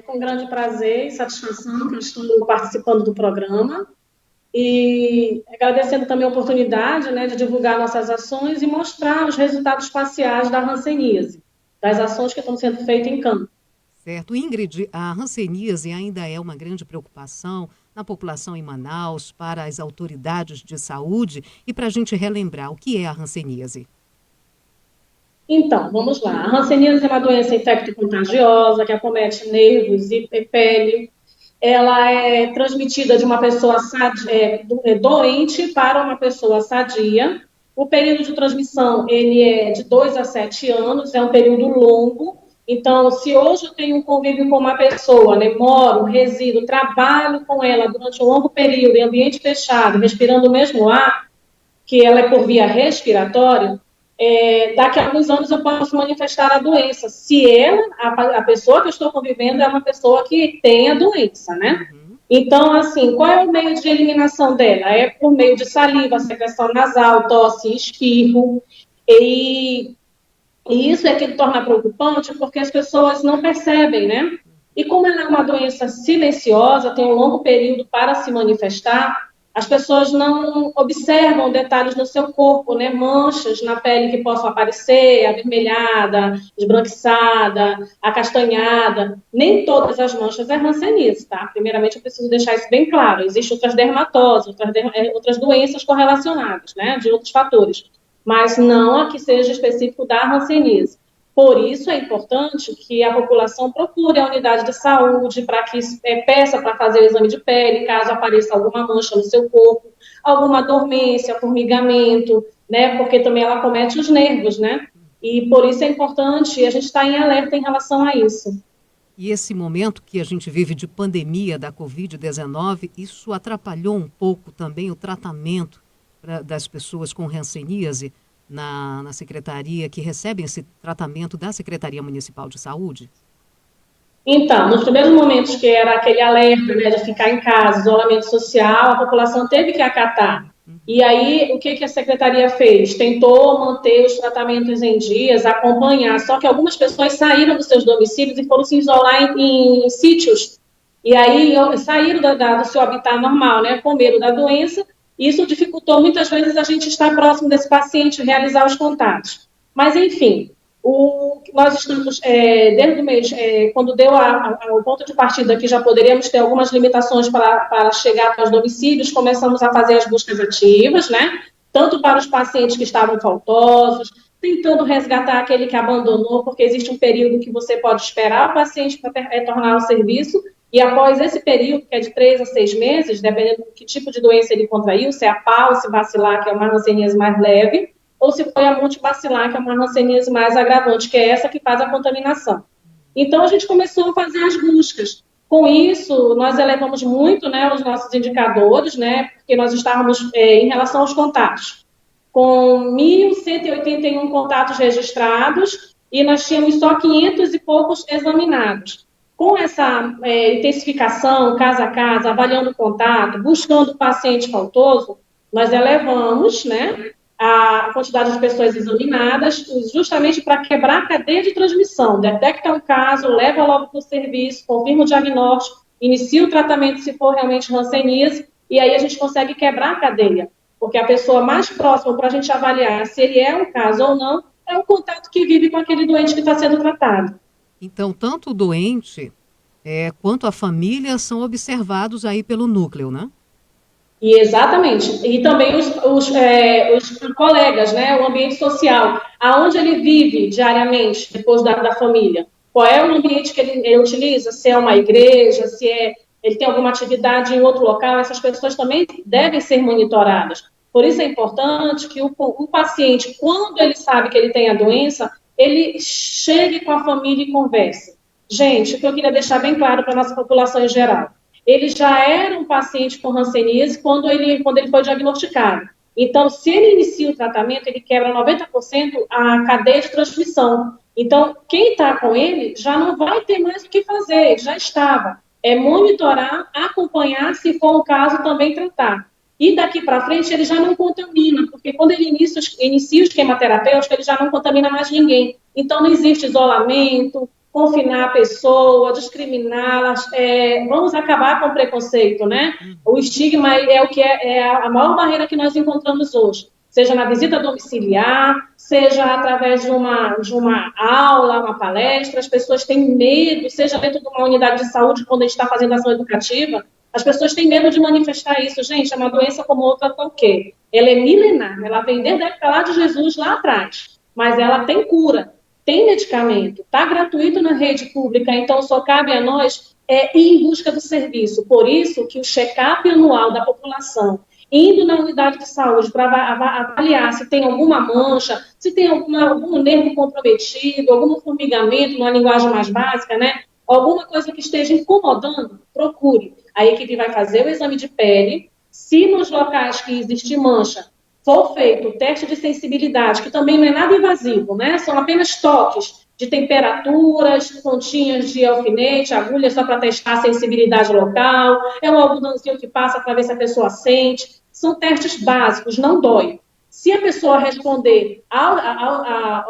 Com grande prazer e satisfação que eu estou participando do programa e agradecendo também a oportunidade, né, de divulgar nossas ações e mostrar os resultados parciais da hanseníase, das ações que estão sendo feitas em campo. Certo. Ingrid, a hanseníase ainda é uma grande preocupação na população em Manaus, para as autoridades de saúde e para a gente relembrar o que é a hanseníase. Então, vamos lá. A hanseníase é uma doença infecto-contagiosa que acomete nervos e pele. Ela é transmitida de uma pessoa doente para uma pessoa sadia. O período de transmissão ele é de 2 a 7 anos, é um período longo. Então, se hoje eu tenho um convívio com uma pessoa, né, moro, resido, trabalho com ela durante um longo período em ambiente fechado, respirando o mesmo ar, que ela é por via respiratória, daqui a alguns anos eu posso manifestar a doença, se ela, a pessoa que eu estou convivendo é uma pessoa que tem a doença, né? Então, assim, qual é o meio de eliminação dela? É por meio de saliva, secreção nasal, tosse, espirro, e isso é que torna preocupante porque as pessoas não percebem, né? E como ela é uma doença silenciosa, tem um longo período para se manifestar, as pessoas não observam detalhes no seu corpo, né? Manchas na pele que possam aparecer, avermelhada, esbranquiçada, acastanhada. Nem todas as manchas é hanseníase, tá? Primeiramente, eu preciso deixar isso bem claro. Existem outras dermatoses, outras doenças correlacionadas, né? De outros fatores. Mas não a que seja específico da hanseníase. Por isso é importante que a população procure a unidade de saúde para que peça para fazer o exame de pele, caso apareça alguma mancha no seu corpo, alguma dormência, formigamento, né? Porque também ela acomete os nervos, né? E por isso é importante a gente estar em alerta em relação a isso. E esse momento que a gente vive de pandemia da Covid-19, isso atrapalhou um pouco também o tratamento das pessoas com hanseníase na secretaria, que recebem esse tratamento da Secretaria Municipal de Saúde? Então, nos primeiros momentos que era aquele alerta, né, de ficar em casa, isolamento social, a população teve que acatar. E aí, o que a Secretaria fez? Tentou manter os tratamentos em dias, acompanhar, só que algumas pessoas saíram dos seus domicílios e foram se isolar em sítios. E aí, saíram do seu habitat normal, né, com medo da doença. Isso dificultou muitas vezes a gente estar próximo desse paciente, realizar os contatos. Mas, enfim, nós estamos, desde o mês, quando deu o ponto de partida que já poderíamos ter algumas limitações para chegar aos domicílios, começamos a fazer as buscas ativas, né? Tanto para os pacientes que estavam faltosos, tentando resgatar aquele que abandonou, porque existe um período que você pode esperar o paciente para retornar ao serviço. E após esse período, que é de 3 a 6 meses, dependendo do que tipo de doença ele contraiu, se é a pau, se bacilar, que é uma hanseníase mais leve, ou se foi a multibacilar, que é uma hanseníase mais agravante, que é essa que faz a contaminação. Então, a gente começou a fazer as buscas. Com isso, nós elevamos muito, né, os nossos indicadores, né, porque nós estávamos, em relação aos contatos, com 1.181 contatos registrados, e nós tínhamos só 500 e poucos examinados. com essa intensificação, casa a casa, avaliando o contato, buscando o paciente faltoso, nós elevamos, né, a quantidade de pessoas examinadas, justamente para quebrar a cadeia de transmissão. Detecta um caso, leva logo para o serviço, confirma o diagnóstico, inicia o tratamento se for realmente hanseníase, e aí a gente consegue quebrar a cadeia. Porque a pessoa mais próxima para a gente avaliar se ele é um caso ou não, é o contato que vive com aquele doente que está sendo tratado. Então, tanto o doente quanto a família são observados aí pelo núcleo, né? E exatamente. E também os colegas, né? O ambiente social, aonde ele vive diariamente, depois da família. Qual é o ambiente que ele utiliza? Se é uma igreja, se ele tem alguma atividade em outro local, essas pessoas também devem ser monitoradas. Por isso é importante que o paciente, quando ele sabe que ele tem a doença, ele chegue com a família e converse. Gente, o que eu queria deixar bem claro para a nossa população em geral. Ele já era um paciente com hanseníase quando ele foi diagnosticado. Então, se ele inicia o tratamento, ele quebra 90% a cadeia de transmissão. Então, quem está com ele já não vai ter mais o que fazer, já estava. É monitorar, acompanhar, se for o caso, também tratar. E daqui para frente ele já não contamina, porque quando ele inicia o esquema terapêutico, ele já não contamina mais ninguém. Então, não existe isolamento, confinar a pessoa, discriminá-la, vamos acabar com o preconceito, né? O estigma é o que é a maior barreira que nós encontramos hoje, seja na visita domiciliar, seja através de uma aula, uma palestra, as pessoas têm medo, seja dentro de uma unidade de saúde, quando a gente está fazendo ação educativa, as pessoas têm medo de manifestar isso. Gente, é uma doença como outra qualquer. Ela é milenar, ela vem desde a época lá de Jesus, lá atrás, mas ela tem cura. Tem medicamento, está gratuito na rede pública, então só cabe a nós ir em busca do serviço. Por isso que o check-up anual da população, indo na unidade de saúde para avaliar se tem alguma mancha, se tem algum nervo comprometido, algum formigamento, numa linguagem mais básica, né? Alguma coisa que esteja incomodando, procure. A equipe vai fazer o exame de pele. Se nos locais que existe mancha, for feito o teste de sensibilidade, que também não é nada invasivo, né? São apenas toques de temperaturas, pontinhas de alfinete, agulha só para testar a sensibilidade local, é um algodãozinho que passa para ver se a pessoa sente. São testes básicos, não dói. Se a pessoa responder ao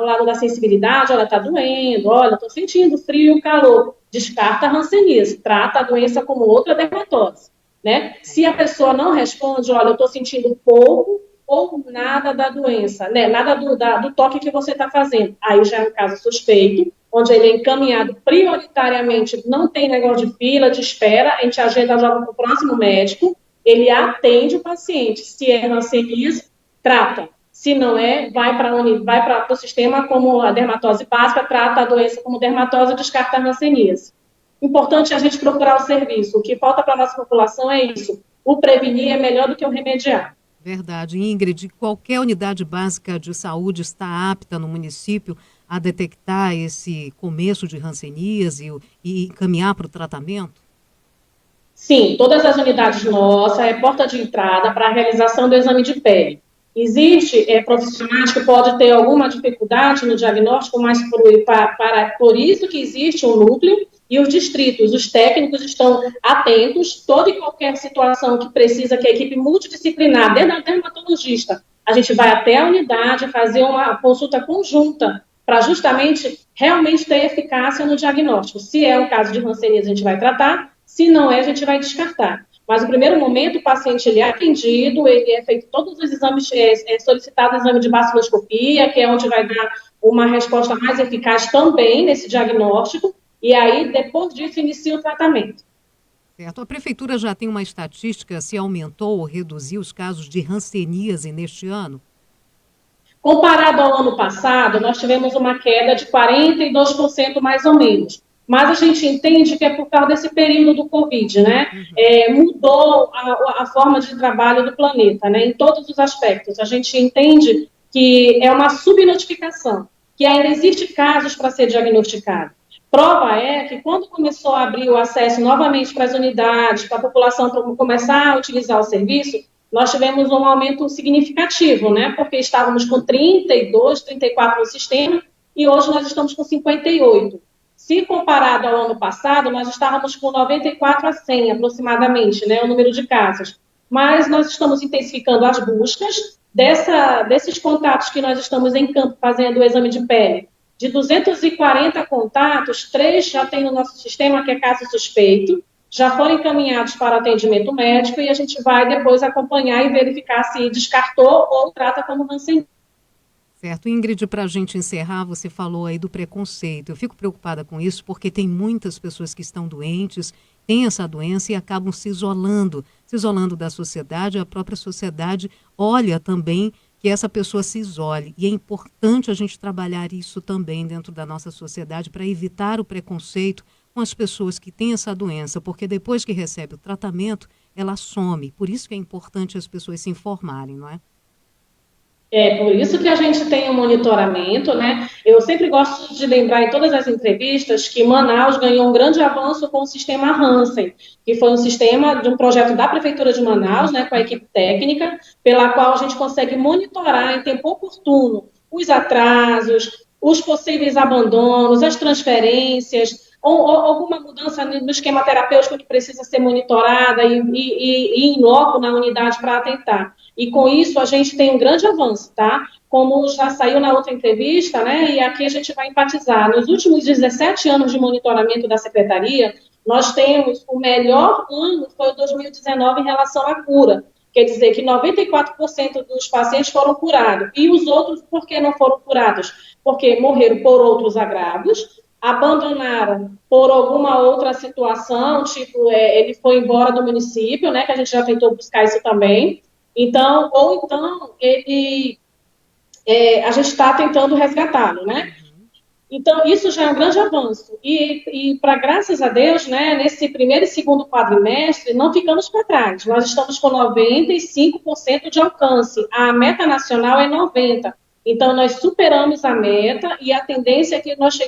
lado da sensibilidade, olha, está doendo, olha, estou sentindo frio e calor, descarta a hanseníase, trata a doença como outra dermatose, né? Se a pessoa não responde, olha, eu estou sentindo pouco ou nada da doença, né? Nada do toque que você está fazendo. Aí já é um caso suspeito, onde ele é encaminhado prioritariamente, não tem negócio de fila, de espera, a gente agenda já para o próximo médico, ele atende o paciente. Se é hanseníase, trata. Se não é, vai para o sistema como a dermatose básica, trata a doença como dermatose e descarta a hanseníase. Importante a gente procurar o serviço. O que falta para a nossa população é isso. O prevenir é melhor do que o remediar. Verdade. Ingrid, qualquer unidade básica de saúde está apta no município a detectar esse começo de hanseníase e encaminhar para o tratamento? Sim, todas as unidades nossas é porta de entrada para a realização do exame de pele. Existe profissionais que podem ter alguma dificuldade no diagnóstico, mas por isso que existe um núcleo e os distritos, os técnicos estão atentos, toda e qualquer situação que precisa que a equipe multidisciplinar, desde a dermatologista, a gente vai até a unidade fazer uma consulta conjunta para justamente realmente ter eficácia no diagnóstico. Se é um caso de hanseníase, a gente vai tratar, se não é, a gente vai descartar. Mas no primeiro momento, o paciente ele é atendido, ele é feito todos os exames, solicitado o exame de baciloscopia, que é onde vai dar uma resposta mais eficaz também nesse diagnóstico, e aí, depois disso, inicia o tratamento. Certo. A Prefeitura já tem uma estatística se aumentou ou reduziu os casos de hanseníase neste ano? Comparado ao ano passado, nós tivemos uma queda de 42% mais ou menos. Mas a gente entende que é por causa desse período do Covid, né? Mudou a forma de trabalho do planeta, né? Em todos os aspectos. A gente entende que é uma subnotificação, que ainda existe casos para ser diagnosticado. Prova é que quando começou a abrir o acesso novamente para as unidades, para a população começar a utilizar o serviço, nós tivemos um aumento significativo, né? Porque estávamos com 32, 34 no sistema e hoje nós estamos com 58. Se comparado ao ano passado, nós estávamos com 94 a 100 aproximadamente, né, o número de casos. Mas nós estamos intensificando as buscas desses contatos que nós estamos em campo fazendo o exame de pele. De 240 contatos, 3 já tem no nosso sistema, que é caso suspeito, já foram encaminhados para atendimento médico e a gente vai depois acompanhar e verificar se descartou ou trata como Hanseníase. Certo. Ingrid, para a gente encerrar, você falou aí do preconceito. Eu fico preocupada com isso porque tem muitas pessoas que estão doentes, têm essa doença e acabam se isolando da sociedade. A própria sociedade olha também que essa pessoa se isole. E é importante a gente trabalhar isso também dentro da nossa sociedade para evitar o preconceito com as pessoas que têm essa doença, porque depois que recebe o tratamento, ela some. Por isso que é importante as pessoas se informarem, não é? É por isso que a gente tem um monitoramento, né? Eu sempre gosto de lembrar em todas as entrevistas que Manaus ganhou um grande avanço com o sistema Hansen, que foi um sistema de um projeto da Prefeitura de Manaus, né, com a equipe técnica, pela qual a gente consegue monitorar em tempo oportuno os atrasos, os possíveis abandonos, as transferências, ou alguma mudança no esquema terapêutico que precisa ser monitorada e em loco na unidade para atentar. E com isso a gente tem um grande avanço, tá? Como já saiu na outra entrevista, né? E aqui a gente vai enfatizar. Nos últimos 17 anos de monitoramento da Secretaria, nós temos o melhor ano, foi o 2019 em relação à cura. Quer dizer que 94% dos pacientes foram curados. E os outros, por que não foram curados? Porque morreram por outros agravos, abandonaram por alguma outra situação, tipo, ele foi embora do município, né, que a gente já tentou buscar isso também. Então, ou então, a gente está tentando resgatá-lo, né? Então, isso já é um grande avanço. E para graças a Deus, né, nesse primeiro e segundo quadrimestre, não ficamos para trás. Nós estamos com 95% de alcance. A meta nacional é 90%. Então, nós superamos a meta e a tendência é que nós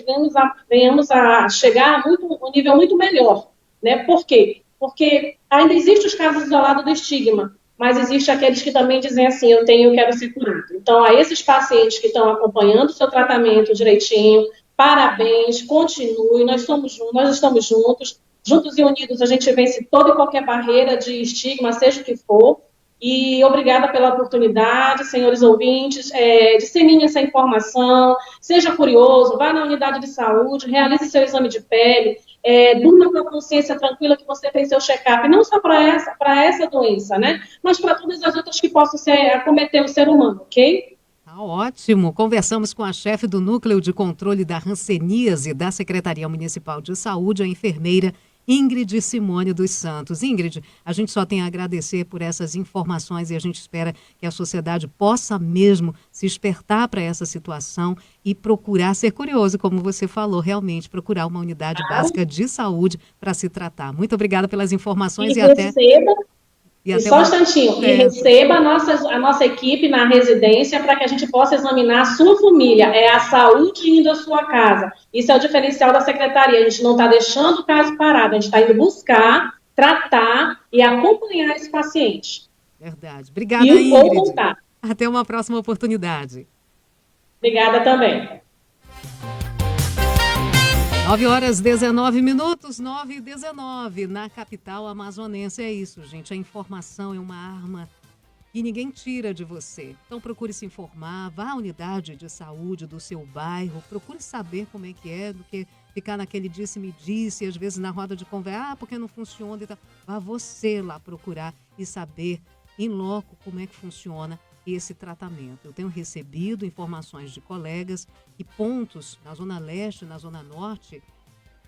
venhamos a chegar a um nível muito melhor. Né? Por quê? Porque ainda existem os casos isolados do estigma, mas existem aqueles que também dizem assim, eu quero ser curado. Então, a esses pacientes que estão acompanhando o seu tratamento direitinho, parabéns, continue, nós estamos juntos e unidos a gente vence toda e qualquer barreira de estigma, seja o que for. E obrigada pela oportunidade, senhores ouvintes, dissemine essa informação, seja curioso, vá na unidade de saúde, realize seu exame de pele, durma com a consciência tranquila que você fez seu check-up, não só para essa doença, né? Mas para todas as outras que possam acometer o ser humano, ok? Tá ótimo. Conversamos com a chefe do Núcleo de Controle da Hanseníase da Secretaria Municipal de Saúde, a enfermeira Ingrid Simone dos Santos. Ingrid, a gente só tem a agradecer por essas informações e a gente espera que a sociedade possa mesmo se despertar para essa situação e procurar ser curioso, como você falou, realmente procurar uma unidade básica de saúde para se tratar. Muito obrigada pelas informações Só um instantinho. E receba a nossa equipe na residência para que a gente possa examinar a sua família. É a saúde indo à sua casa. Isso é o diferencial da secretaria. A gente não está deixando o caso parado. A gente está indo buscar, tratar e acompanhar esse paciente. Verdade. Obrigada, Ingrid. Até uma próxima oportunidade. Obrigada também. 9h19, 9h19, na capital amazonense. É isso, gente. A informação é uma arma que ninguém tira de você. Então procure se informar, vá à unidade de saúde do seu bairro, procure saber como é que é, do que ficar naquele disse-me-disse, às vezes na roda de conversa, porque não funciona e tal. Vá você lá procurar e saber em loco como é que funciona esse tratamento. Eu tenho recebido informações de colegas que pontos na Zona Leste, na Zona Norte,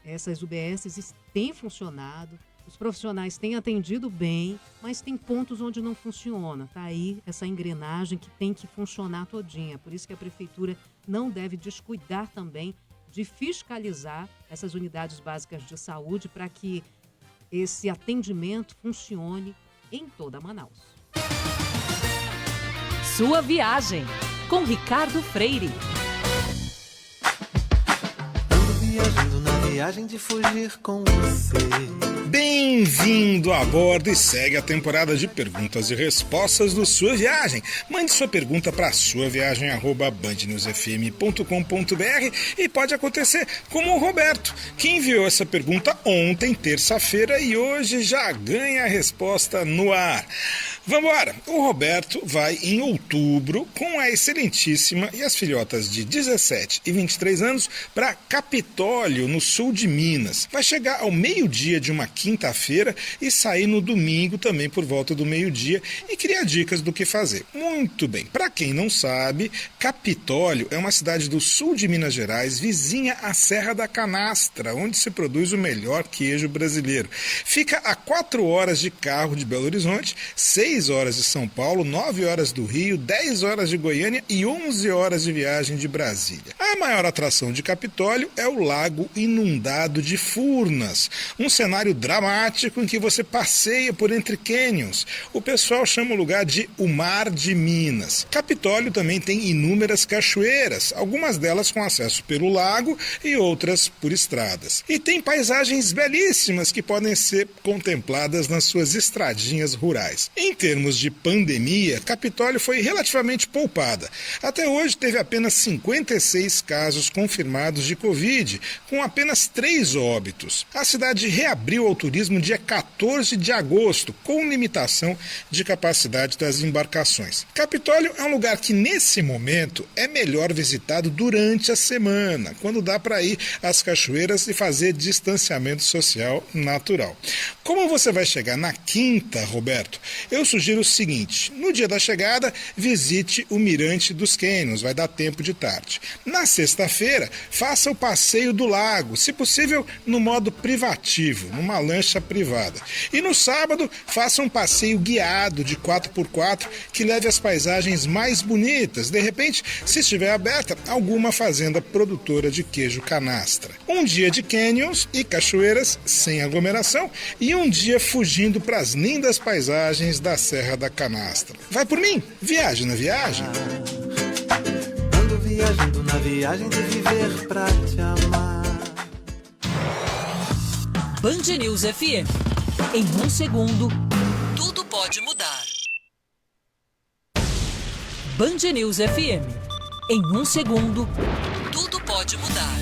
essas UBSs têm funcionado, os profissionais têm atendido bem, mas tem pontos onde não funciona. Tá aí essa engrenagem que tem que funcionar todinha. Por isso que a Prefeitura não deve descuidar também de fiscalizar essas unidades básicas de saúde para que esse atendimento funcione em toda Manaus. Sua viagem, com Ricardo Freire. Ando viajando na viagem de fugir com você. Bem Bem-vindo a bordo e segue a temporada de perguntas e respostas do Sua Viagem. Mande sua pergunta para suaviagem@bandnewsfm.com.br e pode acontecer como o Roberto, que enviou essa pergunta ontem, terça-feira, e hoje já ganha a resposta no ar. Vambora! O Roberto vai em outubro com a excelentíssima e as filhotas de 17 e 23 anos para Capitólio, no sul de Minas. Vai chegar ao meio-dia de uma quinta-feira e sair no domingo também por volta do meio-dia e criar dicas do que fazer. Muito bem, para quem não sabe, Capitólio é uma cidade do sul de Minas Gerais, vizinha à Serra da Canastra, onde se produz o melhor queijo brasileiro. Fica a 4 horas de carro de Belo Horizonte, 6 horas de São Paulo, 9 horas do Rio, 10 horas de Goiânia e 11 horas de viagem de Brasília. A maior atração de Capitólio é o Lago Inundado de Furnas, um cenário dramático em que você passeia por entre cânions. O pessoal chama o lugar de o Mar de Minas. Capitólio também tem inúmeras cachoeiras, algumas delas com acesso pelo lago e outras por estradas. E tem paisagens belíssimas que podem ser contempladas nas suas estradinhas rurais. Em termos de pandemia, Capitólio foi relativamente poupada. Até hoje teve apenas 56 casos confirmados de Covid, com apenas 3 óbitos. A cidade reabriu ao turismo dia 14 de agosto, com limitação de capacidade das embarcações. Capitólio é um lugar que, nesse momento, é melhor visitado durante a semana, quando dá para ir às cachoeiras e fazer distanciamento social natural. Como você vai chegar na quinta, Roberto? Eu sugiro o seguinte: no dia da chegada, visite o Mirante dos Cânions, vai dar tempo de tarde. Na sexta-feira, faça o passeio do lago, se possível no modo privativo, numa lancha privada. E no sábado, faça um passeio guiado de 4x4 que leve às paisagens mais bonitas. De repente, se estiver aberta, alguma fazenda produtora de queijo canastra. Um dia de cânions e cachoeiras sem aglomeração e um dia fugindo para as lindas paisagens da Serra da Canastra. Vai por mim? Viagem na viagem. Ando viajando na viagem de viver pra te amar. Band News FM. Em um segundo, tudo pode mudar. Band News FM. Em um segundo, tudo pode mudar.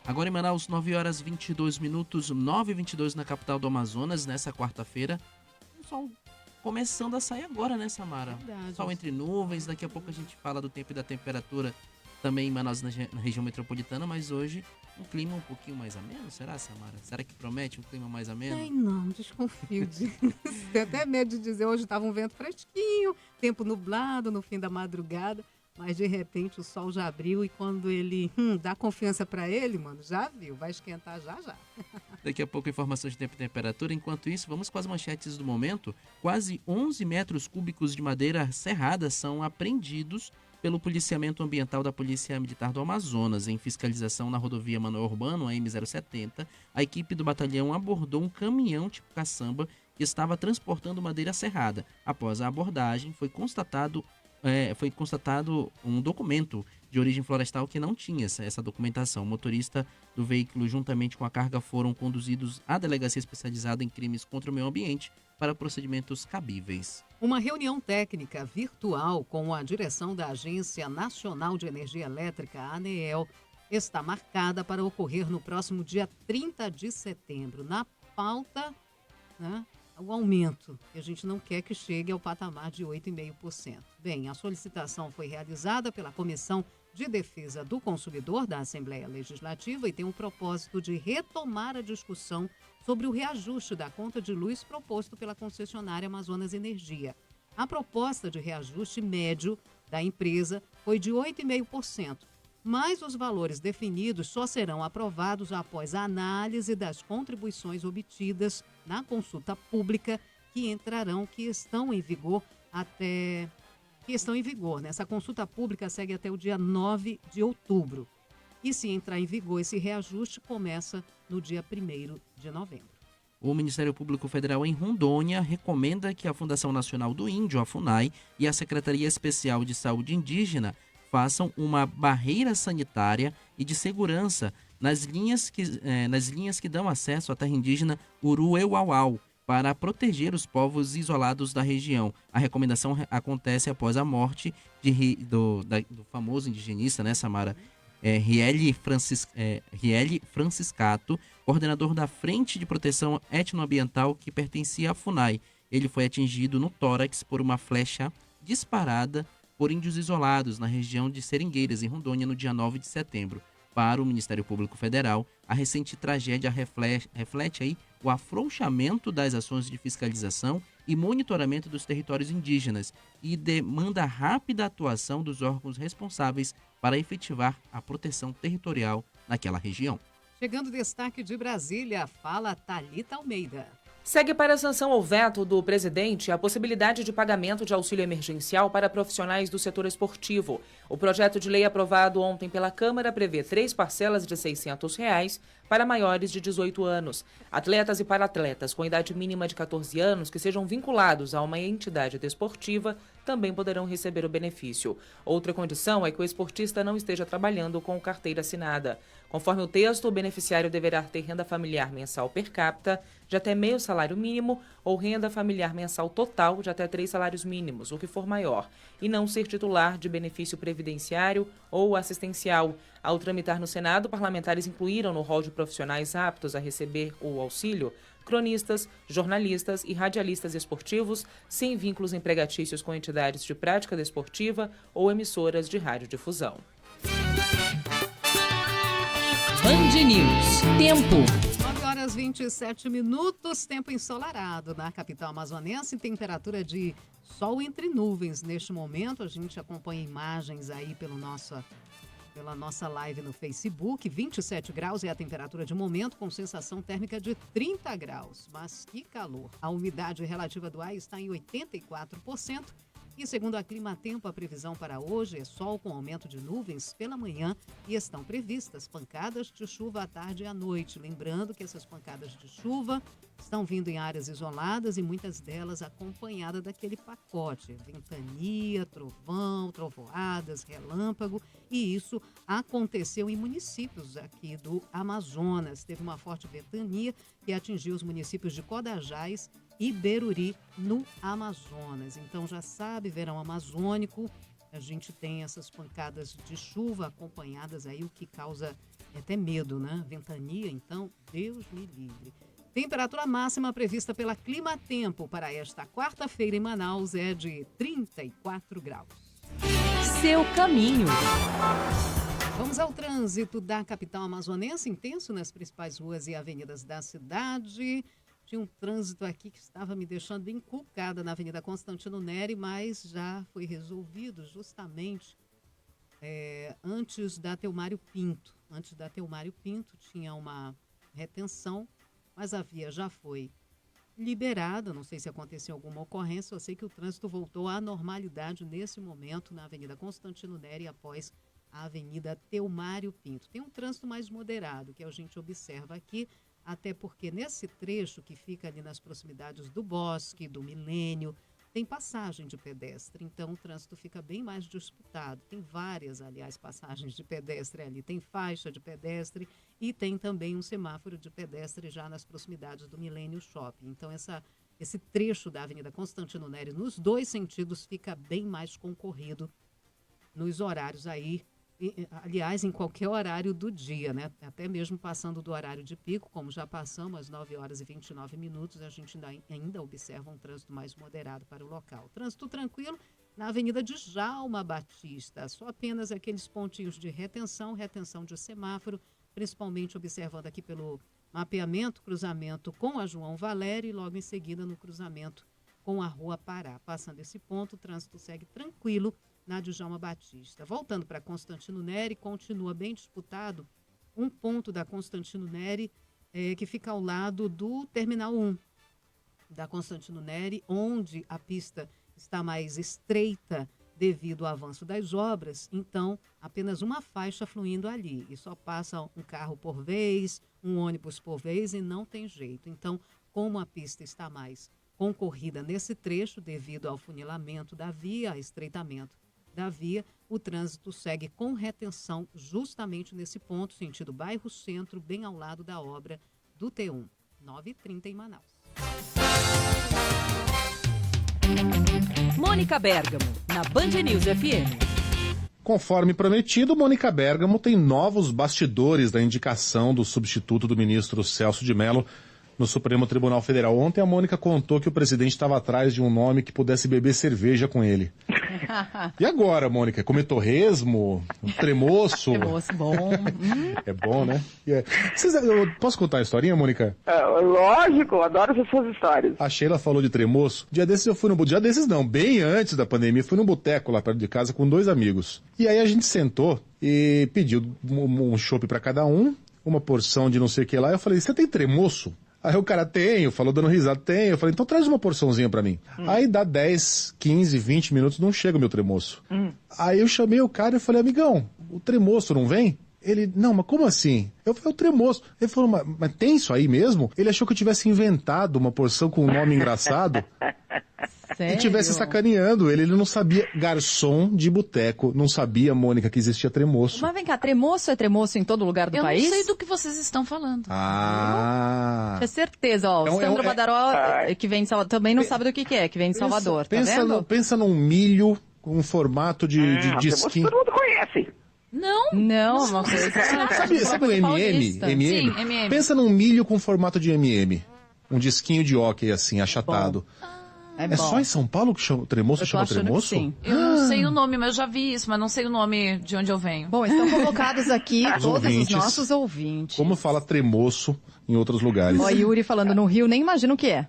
Agora em Manaus, 9 horas 22 minutos, 9h22 na capital do Amazonas, nessa quarta-feira. O sol começando a sair agora, né, Samara? Verdade. Sol entre nuvens, daqui a pouco a gente fala do tempo e da temperatura também em Manaus, na região metropolitana, mas hoje um clima um pouquinho mais ameno, será, Samara? Será que promete um clima mais ameno? Ai, não, desconfio disso. Tenho até medo de dizer, hoje estava um vento fresquinho, tempo nublado no fim da madrugada. Mas, de repente, o sol já abriu e quando ele dá confiança para ele, mano, já viu, vai esquentar já. Daqui a pouco, informações de tempo e temperatura. Enquanto isso, vamos com as manchetes do momento. Quase 11 metros cúbicos de madeira serrada são apreendidos pelo policiamento ambiental da Polícia Militar do Amazonas. Em fiscalização na rodovia Manoel Urbano, a M070, a equipe do batalhão abordou um caminhão tipo caçamba que estava transportando madeira serrada. Após a abordagem, foi constatado um documento de origem florestal que não tinha essa documentação. O motorista do veículo, juntamente com a carga, foram conduzidos à delegacia especializada em crimes contra o meio ambiente para procedimentos cabíveis. Uma reunião técnica virtual com a direção da Agência Nacional de Energia Elétrica, a ANEEL, está marcada para ocorrer no próximo dia 30 de setembro. Na pauta, né, o aumento, que a gente não quer que chegue ao patamar de 8,5%. Bem, a solicitação foi realizada pela Comissão de Defesa do Consumidor da Assembleia Legislativa e tem o propósito de retomar a discussão sobre o reajuste da conta de luz proposto pela concessionária Amazonas Energia. A proposta de reajuste médio da empresa foi de 8,5%, mas os valores definidos só serão aprovados após a análise das contribuições obtidas na consulta pública que estão em vigor. Essa consulta pública segue até o dia 9 de outubro. E se entrar em vigor, esse reajuste começa no dia 1º de novembro. O Ministério Público Federal em Rondônia recomenda que a Fundação Nacional do Índio, a FUNAI, e a Secretaria Especial de Saúde Indígena façam uma barreira sanitária e de segurança nas linhas que dão acesso à terra indígena Urueuauau, para proteger os povos isolados da região. A recomendação acontece após a morte do famoso indigenista, né, Samara? Riele Franciscato, coordenador da Frente de Proteção Etnoambiental que pertencia à FUNAI. Ele foi atingido no tórax por uma flecha disparada por índios isolados na região de Seringueiras, em Rondônia, no dia 9 de setembro. Para o Ministério Público Federal, a recente tragédia reflete aí o afrouxamento das ações de fiscalização e monitoramento dos territórios indígenas e demanda a rápida atuação dos órgãos responsáveis para efetivar a proteção territorial naquela região. Chegando destaque de Brasília, fala Thalita Almeida. Segue para a sanção ao veto do presidente a possibilidade de pagamento de auxílio emergencial para profissionais do setor esportivo. O projeto de lei aprovado ontem pela Câmara prevê 3 parcelas de R$ 600 para maiores de 18 anos. Atletas e para-atletas com idade mínima de 14 anos que sejam vinculados a uma entidade desportiva também poderão receber o benefício. Outra condição é que o esportista não esteja trabalhando com carteira assinada. Conforme o texto, o beneficiário deverá ter renda familiar mensal per capita de até meio salário mínimo ou renda familiar mensal total de até 3 salários mínimos, o que for maior, e não ser titular de benefício previdenciário ou assistencial. Ao tramitar no Senado, parlamentares incluíram no rol de profissionais aptos a receber o auxílio cronistas, jornalistas e radialistas esportivos sem vínculos empregatícios com entidades de prática desportiva ou emissoras de radiodifusão. Band News. Tempo. 9h27, tempo ensolarado na capital amazonense, temperatura de sol entre nuvens. Neste momento, a gente acompanha imagens aí pela nossa live no Facebook. 27 graus é a temperatura de momento, com sensação térmica de 30 graus. Mas que calor! A umidade relativa do ar está em 84%. E segundo a Climatempo, a previsão para hoje é sol com aumento de nuvens pela manhã e estão previstas pancadas de chuva à tarde e à noite. Lembrando que essas pancadas de chuva estão vindo em áreas isoladas e muitas delas acompanhadas daquele pacote. Ventania, trovão, trovoadas, relâmpago. E isso aconteceu em municípios aqui do Amazonas. Teve uma forte ventania que atingiu os municípios de Codajás e Beruri, no Amazonas. Então já sabe, verão amazônico, a gente tem essas pancadas de chuva acompanhadas aí, o que causa até medo, né? Ventania, então, Deus me livre. Temperatura máxima prevista pela Climatempo para esta quarta-feira em Manaus é de 34 graus. Seu caminho. Vamos ao trânsito da capital amazonense, intenso nas principais ruas e avenidas da cidade. Tinha um trânsito aqui que estava me deixando encucada na Avenida Constantino Neri, mas já foi resolvido justamente antes da Teomário Pinto. Antes da Teomário Pinto tinha uma retenção, mas a via já foi liberada. Não sei se aconteceu alguma ocorrência, eu sei que o trânsito voltou à normalidade nesse momento na Avenida Constantino Neri após a Avenida Teomário Pinto. Tem um trânsito mais moderado que a gente observa aqui, até porque nesse trecho que fica ali nas proximidades do Bosque, do Milênio, tem passagem de pedestre, então o trânsito fica bem mais disputado. Tem várias, aliás, passagens de pedestre ali, tem faixa de pedestre e tem também um semáforo de pedestre já nas proximidades do Milênio Shopping. Então esse trecho da Avenida Constantino Neri, nos dois sentidos, fica bem mais concorrido nos horários aí, aliás, em qualquer horário do dia, né? Até mesmo passando do horário de pico, como já passamos, às 9h29, a gente ainda observa um trânsito mais moderado para o local. Trânsito tranquilo na Avenida de Djalma Batista, só apenas aqueles pontinhos de retenção de semáforo, principalmente observando aqui pelo mapeamento, cruzamento com a João Valério e logo em seguida no cruzamento com a Rua Pará. Passando esse ponto, o trânsito segue tranquilo na Djalma Batista. Voltando para Constantino Neri, continua bem disputado um ponto da Constantino Neri que fica ao lado do Terminal 1 da Constantino Neri, onde a pista está mais estreita devido ao avanço das obras, então apenas uma faixa fluindo ali e só passa um carro por vez, um ônibus por vez e não tem jeito. Então, como a pista está mais concorrida nesse trecho devido ao funilamento da via, estreitamento da via, o trânsito segue com retenção justamente nesse ponto, sentido bairro Centro, bem ao lado da obra do T1. 9h30 em Manaus. Mônica Bergamo, na Band News FM. Conforme prometido, Mônica Bergamo tem novos bastidores da indicação do substituto do ministro Celso de Mello no Supremo Tribunal Federal. Ontem a Mônica contou que o presidente estava atrás de um nome que pudesse beber cerveja com ele. E agora, Mônica? Comer torresmo? Um tremoço? Tremoço, bom. É bom, né? Eu posso contar a historinha, Mônica? Lógico, adoro as suas histórias. A Sheila falou de tremoço. Dia desses eu fui no... Dia desses não, bem antes da pandemia, fui no boteco lá perto de casa com 2 amigos. E aí a gente sentou e pediu um chopp pra cada um, uma porção de não sei o que lá. Eu falei, você tem tremoço? Aí o cara, tenho, falou dando risada, tenho. Eu falei, então traz uma porçãozinha pra mim. Aí dá 10, 15, 20 minutos, não chega o meu tremoço. Aí eu chamei o cara e falei, amigão, o tremoço não vem? Ele, não, mas como assim? Eu falei, o tremoço. Ele falou, mas tem isso aí mesmo? Ele achou que eu tivesse inventado uma porção com um nome engraçado. Sério? E tivesse sacaneando ele não sabia. Garçom de boteco, não sabia, Mônica, que existia tremoço. Mas vem cá, tremoço é tremoço em todo lugar do país? Eu não sei do que vocês estão falando. Ah. É certeza, ó. O Sandro Badaró, que vem de Salvador, também não sabe do que é, que vem de Salvador, tá vendo? Pensa num milho com um formato de disquinho. Todo mundo conhece. Não. Não, uma coisa. Sabe o M&M? Sim, M&M. Pensa num milho com formato de M&M. Um disquinho de hóquei, assim, achatado. É só em São Paulo que tremoço chama tremoço? Sim. Eu não sei o nome, mas eu já vi isso, mas não sei o nome de onde eu venho. Bom, estão convocados aqui todos os nossos ouvintes. Como fala tremoço em outros lugares? Ó, Yuri falando no Rio, nem imagino o que é.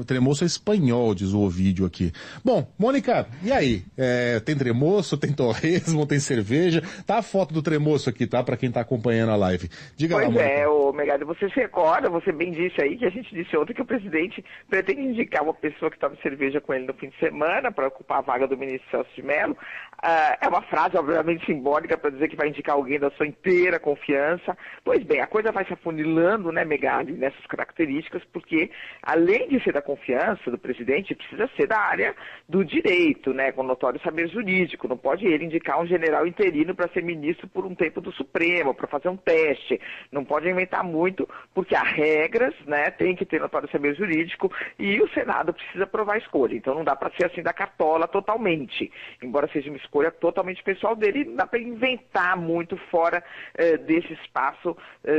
Tremoço é espanhol, diz o Ovídio aqui. Bom, Mônica, e aí? Tem tremoço, tem torresmo, tem cerveja? Tá a foto do tremoço aqui, tá? Pra quem tá acompanhando a live. Diga lá, Mônica. Ô Megali, você se recorda, você bem disse aí, que a gente disse ontem que o presidente pretende indicar uma pessoa que toma cerveja com ele no fim de semana para ocupar a vaga do ministro Celso de Mello. É uma frase, obviamente, simbólica para dizer que vai indicar alguém da sua inteira confiança. Pois bem, a coisa vai se afunilando, né, Megali, nessas características, porque além de ser da confiança do presidente, precisa ser da área do direito, né, com notório saber jurídico. Não pode ele indicar um general interino para ser ministro por um tempo do Supremo, para fazer um teste. Não pode inventar muito, porque há regras, né, tem que ter notório saber jurídico e o Senado precisa aprovar a escolha. Então não dá para ser assim da cartola totalmente. Embora seja uma escolha totalmente pessoal dele, não dá para inventar muito fora desse espaço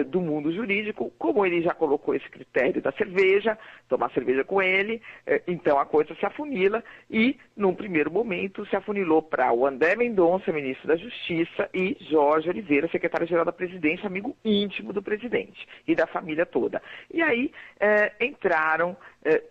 do mundo jurídico, como ele já colocou esse critério da cerveja, tomar cerveja com ele, então a coisa se afunila e, num primeiro momento, se afunilou para o André Mendonça, ministro da Justiça, e Jorge Oliveira, secretário-geral da Presidência, amigo íntimo do presidente e da família toda. E aí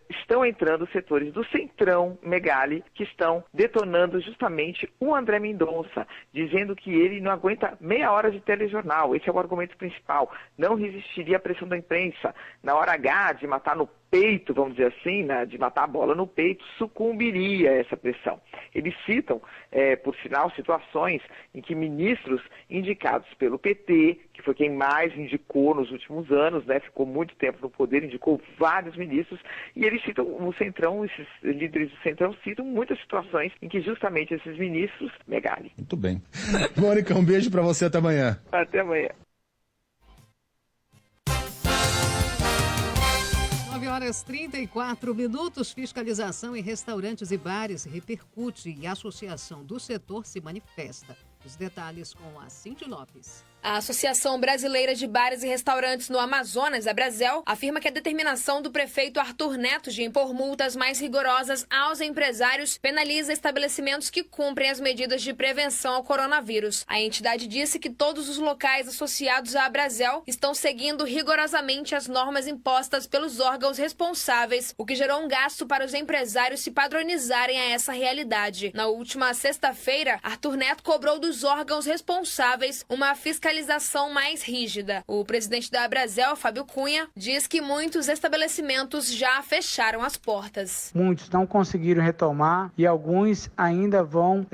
estão entrando setores do Centrão, Megali, que estão detonando justamente o André Mendonça, dizendo que ele não aguenta meia hora de telejornal. Esse é o argumento principal. Não resistiria à pressão da imprensa. Na hora H de matar no peito, vamos dizer assim, né, de matar a bola no peito, sucumbiria a essa pressão. Eles citam, por sinal, situações em que ministros indicados pelo PT, que foi quem mais indicou nos últimos anos, né, ficou muito tempo no poder, indicou vários ministros, e eles citam o Centrão, esses líderes do Centrão citam muitas situações em que justamente esses ministros, Megali. Muito bem. Mônica, um beijo pra você, até amanhã. Até amanhã. 9h34. Fiscalização em restaurantes e bares repercute e a Associação do Setor se manifesta. Os detalhes com a Cindy Lopes. A Associação Brasileira de Bares e Restaurantes no Amazonas, a Brasel, afirma que a determinação do prefeito Arthur Neto de impor multas mais rigorosas aos empresários penaliza estabelecimentos que cumprem as medidas de prevenção ao coronavírus. A entidade disse que todos os locais associados à Brasel estão seguindo rigorosamente as normas impostas pelos órgãos responsáveis, o que gerou um gasto para os empresários se padronizarem a essa realidade. Na última sexta-feira, Arthur Neto cobrou dos órgãos responsáveis uma fiscalização fiscalização mais rígida. O presidente da Abrazel, Fábio Cunha, diz que muitos estabelecimentos já fecharam as portas. Muitos não conseguiram retomar e alguns ainda vão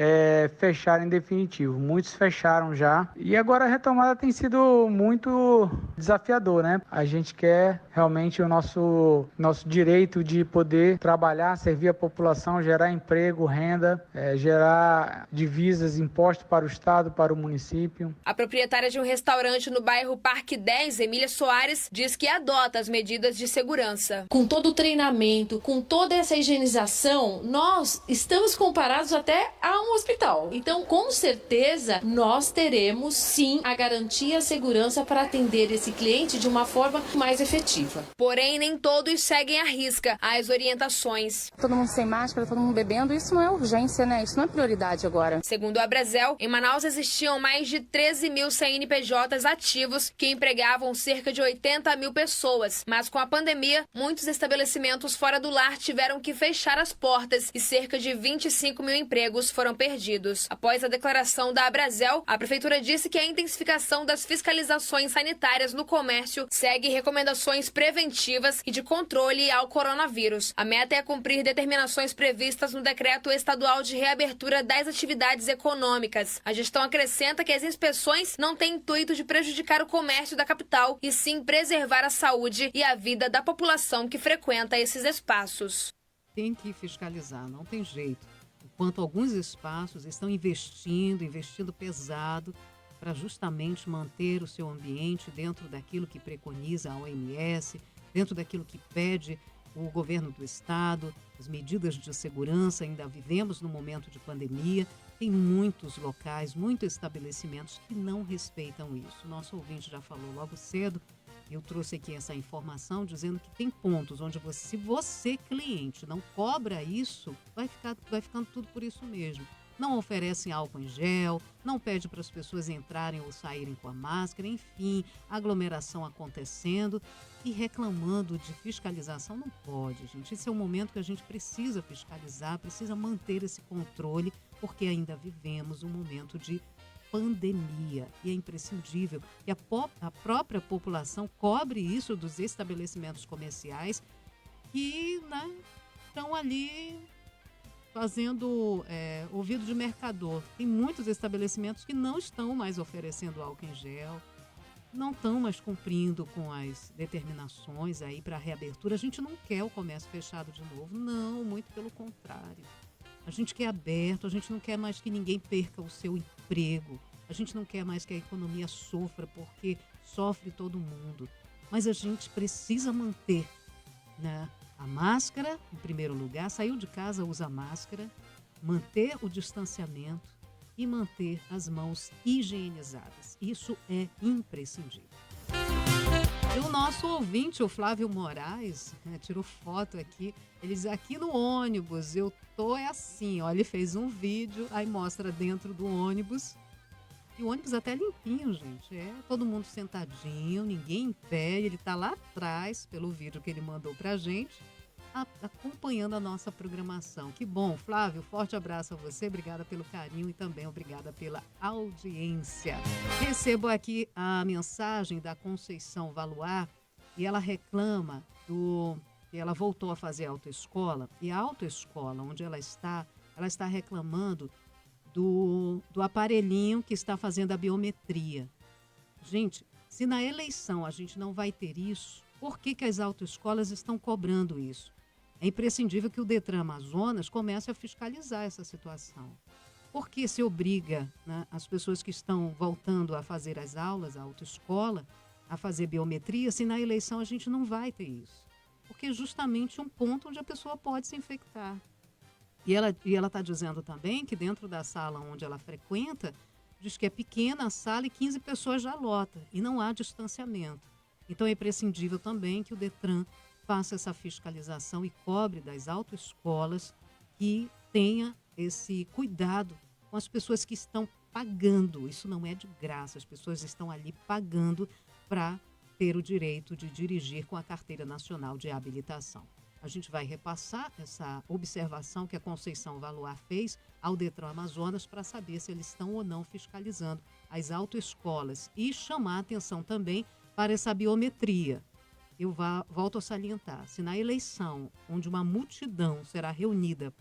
fechar em definitivo. Muitos fecharam já e agora a retomada tem sido muito desafiador, né? A gente quer realmente o nosso direito de poder trabalhar, servir a população, gerar emprego, renda, gerar divisas, impostos para o Estado, para o município. A proprietária de um restaurante no bairro Parque 10, Emília Soares, diz que adota as medidas de segurança. Com todo o treinamento, com toda essa higienização, nós estamos comparados até a um hospital. Então, com certeza, nós teremos sim a garantia e a segurança para atender esse cliente de uma forma mais efetiva. Porém, nem todos seguem à risca as orientações. Todo mundo sem máscara, todo mundo bebendo, isso não é urgência, né? Isso não é prioridade agora. Segundo a Abrazel, em Manaus existiam mais de 13 mil CNPJs ativos que empregavam cerca de 80 mil pessoas. Mas com a pandemia, muitos estabelecimentos fora do lar tiveram que fechar as portas e cerca de 25 mil empregos foram perdidos. Após a declaração da Abrazel, a prefeitura disse que a intensificação das fiscalizações sanitárias no comércio segue recomendações preventivas e de controle ao coronavírus. A meta é cumprir determinações previstas no Decreto Estadual de Reabertura das Atividades Econômicas. A gestão acrescenta que as inspeções não têm intuito de prejudicar o comércio da capital e sim preservar a saúde e a vida da população que frequenta esses espaços. Tem que fiscalizar, não tem jeito. Enquanto alguns espaços estão investindo pesado para justamente manter o seu ambiente dentro daquilo que preconiza a OMS, dentro daquilo que pede o governo do estado, as medidas de segurança, ainda vivemos num momento de pandemia, tem muitos locais, muitos estabelecimentos que não respeitam isso. Nosso ouvinte já falou logo cedo, eu trouxe aqui essa informação dizendo que tem pontos onde se você, cliente, não cobra isso, vai ficando tudo por isso mesmo. Não oferecem álcool em gel, não pede para as pessoas entrarem ou saírem com a máscara, enfim, aglomeração acontecendo e reclamando de fiscalização não pode, gente. Esse é um momento que a gente precisa fiscalizar, precisa manter esse controle, porque ainda vivemos um momento de pandemia e é imprescindível que a própria população cobre isso dos estabelecimentos comerciais que estão ali fazendo ouvido de mercador. Tem muitos estabelecimentos que não estão mais oferecendo álcool em gel, não estão mais cumprindo com as determinações aí para a reabertura. A gente não quer o comércio fechado de novo, não, muito pelo contrário. A gente quer aberto, a gente não quer mais que ninguém perca o seu emprego, a gente não quer mais que a economia sofra, porque sofre todo mundo. Mas a gente precisa manter, né, a máscara, em primeiro lugar, saiu de casa, usa máscara, manter o distanciamento e manter as mãos higienizadas. Isso é imprescindível. E o nosso ouvinte, o Flávio Moraes, tirou foto aqui, ele diz, aqui no ônibus, eu tô assim, ó, ele fez um vídeo, aí mostra dentro do ônibus, e o ônibus até limpinho, gente, todo mundo sentadinho, ninguém em pé, ele tá lá atrás, pelo vídeo que ele mandou pra gente, acompanhando a nossa programação. Que bom, Flávio, forte abraço a você, obrigada pelo carinho e também obrigada pela audiência. Recebo aqui a mensagem da Conceição Valuar e ela reclama que ela voltou a fazer autoescola e a autoescola onde ela está reclamando do aparelhinho que está fazendo a biometria. Gente, se na eleição a gente não vai ter isso, por que as autoescolas estão cobrando isso? É imprescindível que o Detran Amazonas comece a fiscalizar essa situação. Por que se obriga, né, as pessoas que estão voltando a fazer as aulas, a autoescola, a fazer biometria, se na eleição a gente não vai ter isso? Porque é justamente um ponto onde a pessoa pode se infectar. E ela está dizendo também que dentro da sala onde ela frequenta, diz que é pequena a sala e 15 pessoas já lota e não há distanciamento. Então é imprescindível também que o Detran faça essa fiscalização e cobre das autoescolas que tenha esse cuidado com as pessoas que estão pagando. Isso não é de graça, as pessoas estão ali pagando para ter o direito de dirigir com a Carteira Nacional de Habilitação. A gente vai repassar essa observação que a Conceição Valuar fez ao Detran Amazonas para saber se eles estão ou não fiscalizando, às autoescolas e chamar a atenção também para essa biometria. Eu volto a salientar, se na eleição, onde uma multidão será reunida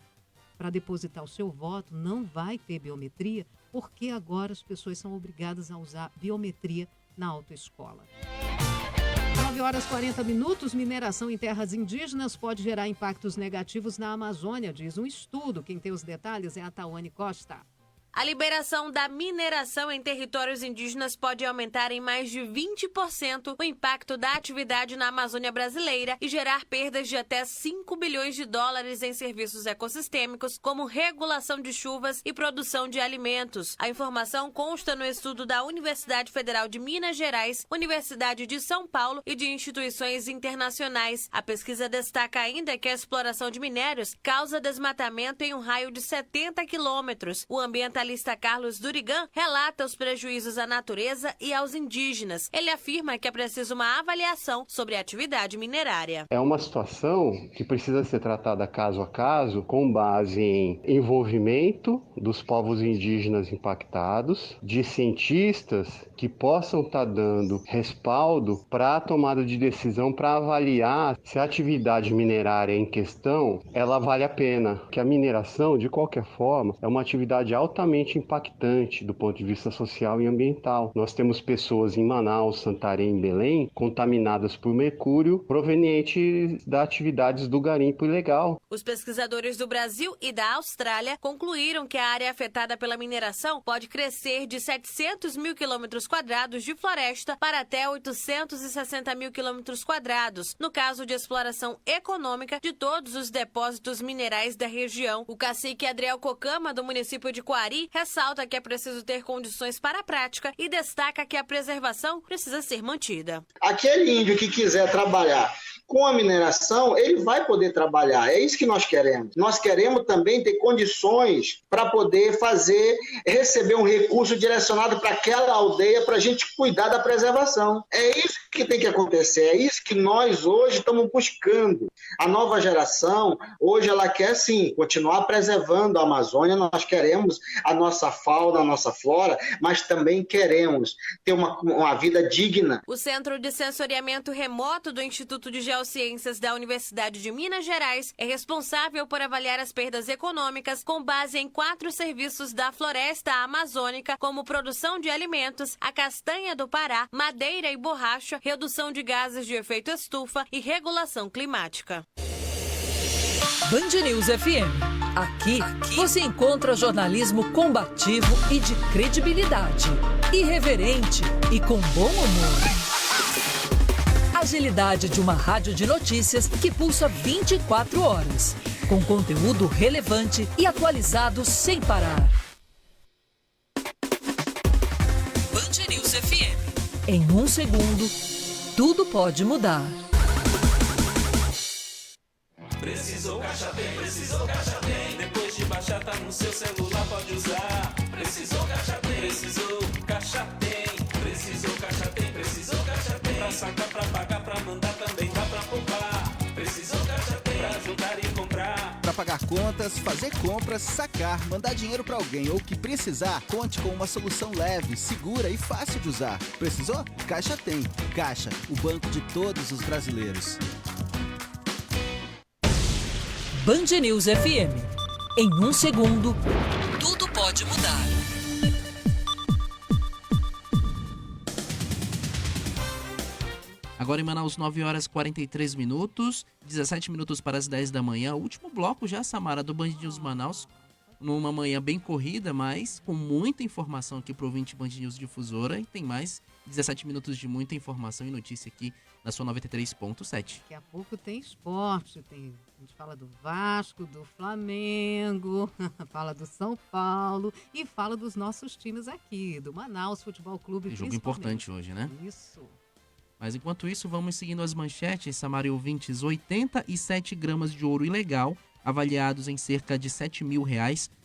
para depositar o seu voto, não vai ter biometria, porque agora as pessoas são obrigadas a usar biometria na autoescola. 9h40, mineração em terras indígenas pode gerar impactos negativos na Amazônia, diz um estudo. Quem tem os detalhes é a Tawane Costa. A liberação da mineração em territórios indígenas pode aumentar em mais de 20% o impacto da atividade na Amazônia brasileira e gerar perdas de até 5 bilhões de dólares em serviços ecossistêmicos, como regulação de chuvas e produção de alimentos. A informação consta no estudo da Universidade Federal de Minas Gerais, Universidade de São Paulo e de instituições internacionais. A pesquisa destaca ainda que a exploração de minérios causa desmatamento em um raio de 70 quilômetros. O ambientalista Carlos Durigan relata os prejuízos à natureza e aos indígenas. Ele afirma que é preciso uma avaliação sobre a atividade minerária. É uma situação que precisa ser tratada caso a caso, com base em envolvimento dos povos indígenas impactados, de cientistas que possam estar dando respaldo para a tomada de decisão, para avaliar se a atividade minerária em questão, ela vale a pena. Que a mineração, de qualquer forma, é uma atividade altamente impactante do ponto de vista social e ambiental. Nós temos pessoas em Manaus, Santarém e Belém contaminadas por mercúrio proveniente das atividades do garimpo ilegal. Os pesquisadores do Brasil e da Austrália concluíram que a área afetada pela mineração pode crescer de 700 mil quilômetros quadrados de floresta para até 860 mil quilômetros quadrados, no caso de exploração econômica de todos os depósitos minerais da região. O cacique Adriel Cocama, do município de Coari, ressalta que é preciso ter condições para a prática e destaca que a preservação precisa ser mantida. Aquele índio que quiser trabalhar com a mineração, ele vai poder trabalhar. É isso que nós queremos. Nós queremos também ter condições para poder receber um recurso direcionado para aquela aldeia para a gente cuidar da preservação. É isso que tem que acontecer. É isso que nós hoje estamos buscando. A nova geração, hoje ela quer sim continuar preservando a Amazônia. Nós queremos a nossa fauna, a nossa flora, mas também queremos ter uma vida digna. O Centro de Sensoriamento Remoto do Instituto de Geociências da Universidade de Minas Gerais é responsável por avaliar as perdas econômicas com base em 4 serviços da floresta amazônica, como produção de alimentos, a castanha do Pará, madeira e borracha, redução de gases de efeito estufa e regulação climática. Band News FM. Aqui você encontra jornalismo combativo e de credibilidade, irreverente e com bom humor. Agilidade de uma rádio de notícias que pulsa 24 horas, com conteúdo relevante e atualizado sem parar. Band News FM. Em um segundo, tudo pode mudar. Precisou Caixa Tem, precisou Caixa Tem. Depois de baixar, tá no seu celular, pode usar. Precisou Caixa Tem, precisou Caixa Tem. Precisou Caixa Tem, precisou Caixa Tem. Pra sacar, pra pagar, pra mandar também dá pra poupar. Precisou Caixa Tem, pra ajudar e comprar. Pra pagar contas, fazer compras, sacar, mandar dinheiro pra alguém ou que precisar, conte com uma solução leve, segura e fácil de usar. Precisou? Caixa Tem. Caixa, o banco de todos os brasileiros. Band News FM. Em um segundo, tudo pode mudar. Agora em Manaus, 9h43, 17 minutos para as 10 da manhã. O último bloco já, Samara, do Band News Manaus. Numa manhã bem corrida, mas com muita informação aqui pro ouvinte Band News Difusora. E tem mais 17 minutos de muita informação e notícia aqui na sua 93.7. Daqui a pouco tem esporte, a gente fala do Vasco, do Flamengo, fala do São Paulo e fala dos nossos times aqui, do Manaus Futebol Clube. Jogo importante hoje, né? Isso. Mas enquanto isso, vamos seguindo as manchetes, Samara e ouvintes. 87 gramas de ouro ilegal, avaliados em cerca de R$7 mil,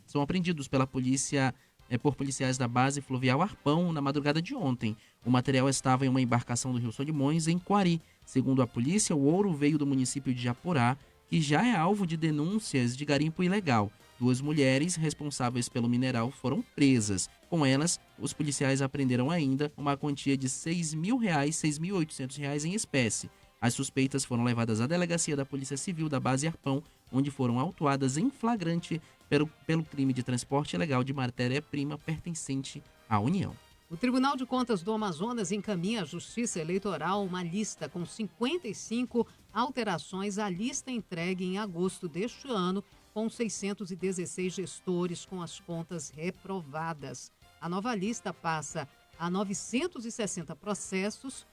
são apreendidos pela polícia, por policiais da base fluvial Arpão na madrugada de ontem. O material estava em uma embarcação do Rio Solimões, em Coari. Segundo a polícia, o ouro veio do município de Japurá, que já é alvo de denúncias de garimpo ilegal. 2 mulheres responsáveis pelo mineral foram presas. Com elas, os policiais apreenderam ainda uma quantia de R$ 6.800 em espécie. As suspeitas foram levadas à delegacia da Polícia Civil da base Arpão, onde foram autuadas em flagrante pelo crime de transporte ilegal de matéria-prima pertencente à União. O Tribunal de Contas do Amazonas encaminha à Justiça Eleitoral uma lista com 55 alterações à lista entregue em agosto deste ano, com 616 gestores com as contas reprovadas. A nova lista passa a 960 processos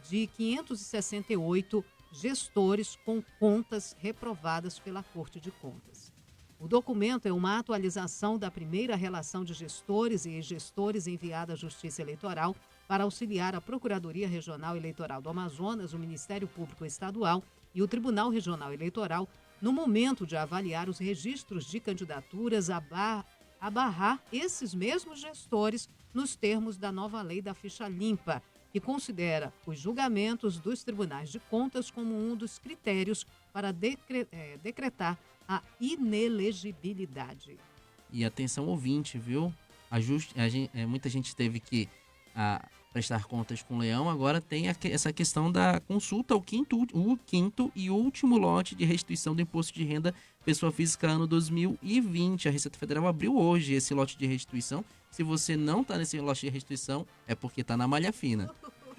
de 568 gestores com contas reprovadas pela Corte de Contas. O documento é uma atualização da primeira relação de gestores e gestores enviada à Justiça Eleitoral para auxiliar a Procuradoria Regional Eleitoral do Amazonas, o Ministério Público Estadual e o Tribunal Regional Eleitoral no momento de avaliar os registros de candidaturas a barrar esses mesmos gestores nos termos da nova lei da ficha limpa, que considera os julgamentos dos tribunais de contas como um dos critérios para decretar a inelegibilidade. E atenção ouvinte, viu? Muita gente teve que prestar contas com o Leão, agora tem essa questão da consulta, o quinto e último lote de restituição do imposto de renda pessoa física ano 2020. A Receita Federal abriu hoje esse lote de restituição. Se você não está nesse lote de restituição, é porque está na malha fina.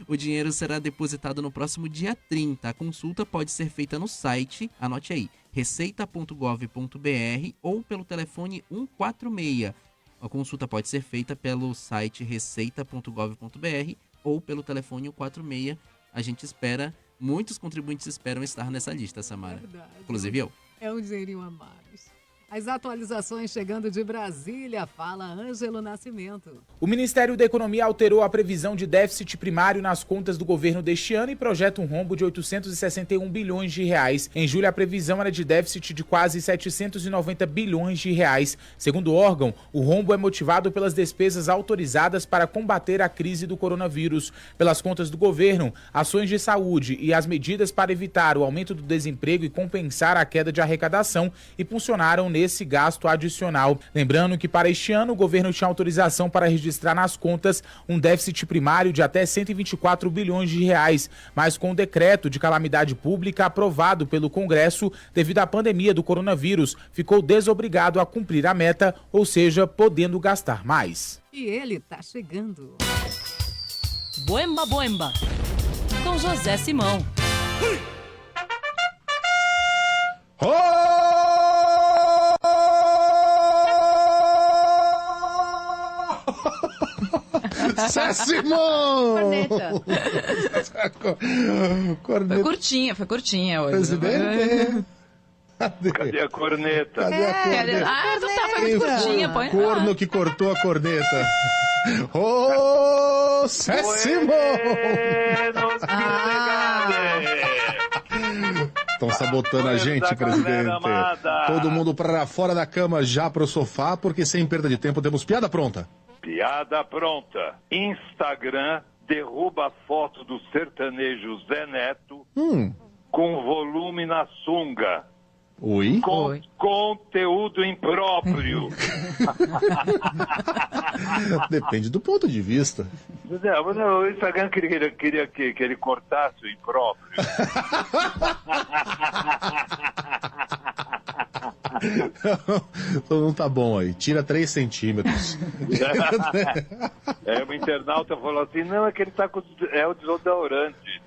O dinheiro será depositado no próximo dia 30. A consulta pode ser feita no site, anote aí, receita.gov.br ou pelo telefone 146. A consulta pode ser feita pelo site receita.gov.br ou pelo telefone 146. A gente espera, muitos contribuintes esperam estar nessa lista, Samara. Verdade. Inclusive eu. É um dinheirinho a mais. As atualizações chegando de Brasília, fala Ângelo Nascimento. O Ministério da Economia alterou a previsão de déficit primário nas contas do governo deste ano e projeta um rombo de 861 bilhões de reais. Em julho, a previsão era de déficit de quase 790 bilhões de reais. Segundo o órgão, o rombo é motivado pelas despesas autorizadas para combater a crise do coronavírus. Pelas contas do governo, ações de saúde e as medidas para evitar o aumento do desemprego e compensar a queda de arrecadação impulsionaram nesse gasto adicional. Lembrando que para este ano o governo tinha autorização para registrar nas contas um déficit primário de até 124 bilhões de reais, mas com o decreto de calamidade pública aprovado pelo Congresso devido à pandemia do coronavírus, ficou desobrigado a cumprir a meta, ou seja, podendo gastar mais. E ele tá chegando. Boemba Boemba, com José Simão. Zé Simão! Corneta. Foi curtinha hoje. Presidente? Cadê a corneta? Foi muito curtinha, põe. Corno que cortou a corneta. Ô, Zé Simão! Estão sabotando a gente, presidente. Todo mundo para fora da cama, já pro sofá, porque sem perda de tempo temos piada pronta. Piada pronta. Instagram derruba a foto do sertanejo Zé Neto com volume na sunga. Oi? Com conteúdo impróprio. Depende do ponto de vista. Não, o Instagram queria que ele cortasse o impróprio. Então não tá bom aí. Tira 3 centímetros. O internauta falou assim, não, é que ele tá com o desodorante.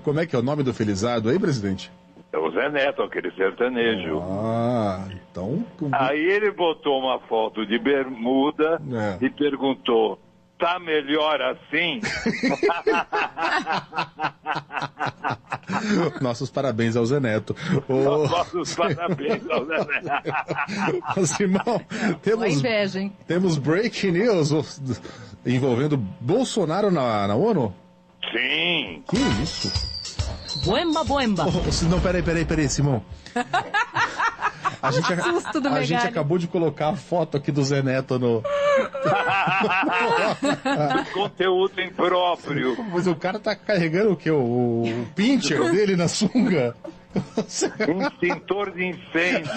Como é que é o nome do felizardo aí, presidente? É o Zé Neto, aquele sertanejo. Então... Aí ele botou uma foto de bermuda e perguntou, tá melhor assim? Nossos parabéns ao Zé Neto. Nossos parabéns ao Zé Neto. Simão, inveja, hein? Temos breaking news envolvendo Bolsonaro na ONU? Sim. Que isso? Boemba Boemba. Não, peraí, Simão. A gente acabou de colocar a foto aqui do Zé Neto no... Conteúdo impróprio. Mas o cara tá carregando o quê? O pincher dele na sunga? Extintor de incêndio.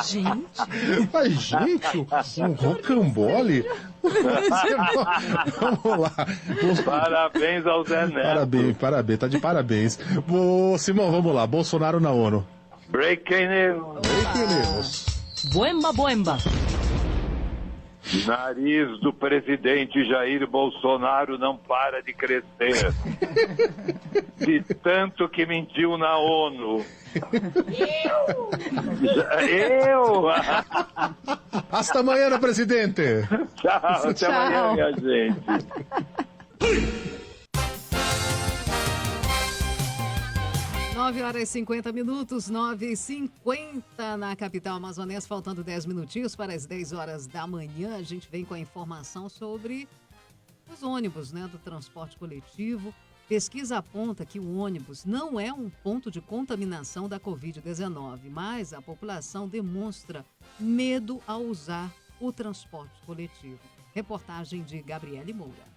Gente. Mas, gente, um rocambole? Vamos lá. Parabéns ao Zé Neto. Parabéns, tá de parabéns. Simão, vamos lá. Bolsonaro na ONU. Breaking news. Boemba. Nariz do presidente Jair Bolsonaro não para de crescer. De tanto que mentiu na ONU. Eu! Hasta amanhã, presidente. Tchau, até amanhã, minha gente. 9h50, 9h50 na capital amazonense, faltando 10 minutinhos para as 10 horas da manhã. A gente vem com a informação sobre os ônibus, né, do transporte coletivo. Pesquisa aponta que o ônibus não é um ponto de contaminação da Covid-19, mas a população demonstra medo ao usar o transporte coletivo. Reportagem de Gabriele Moura.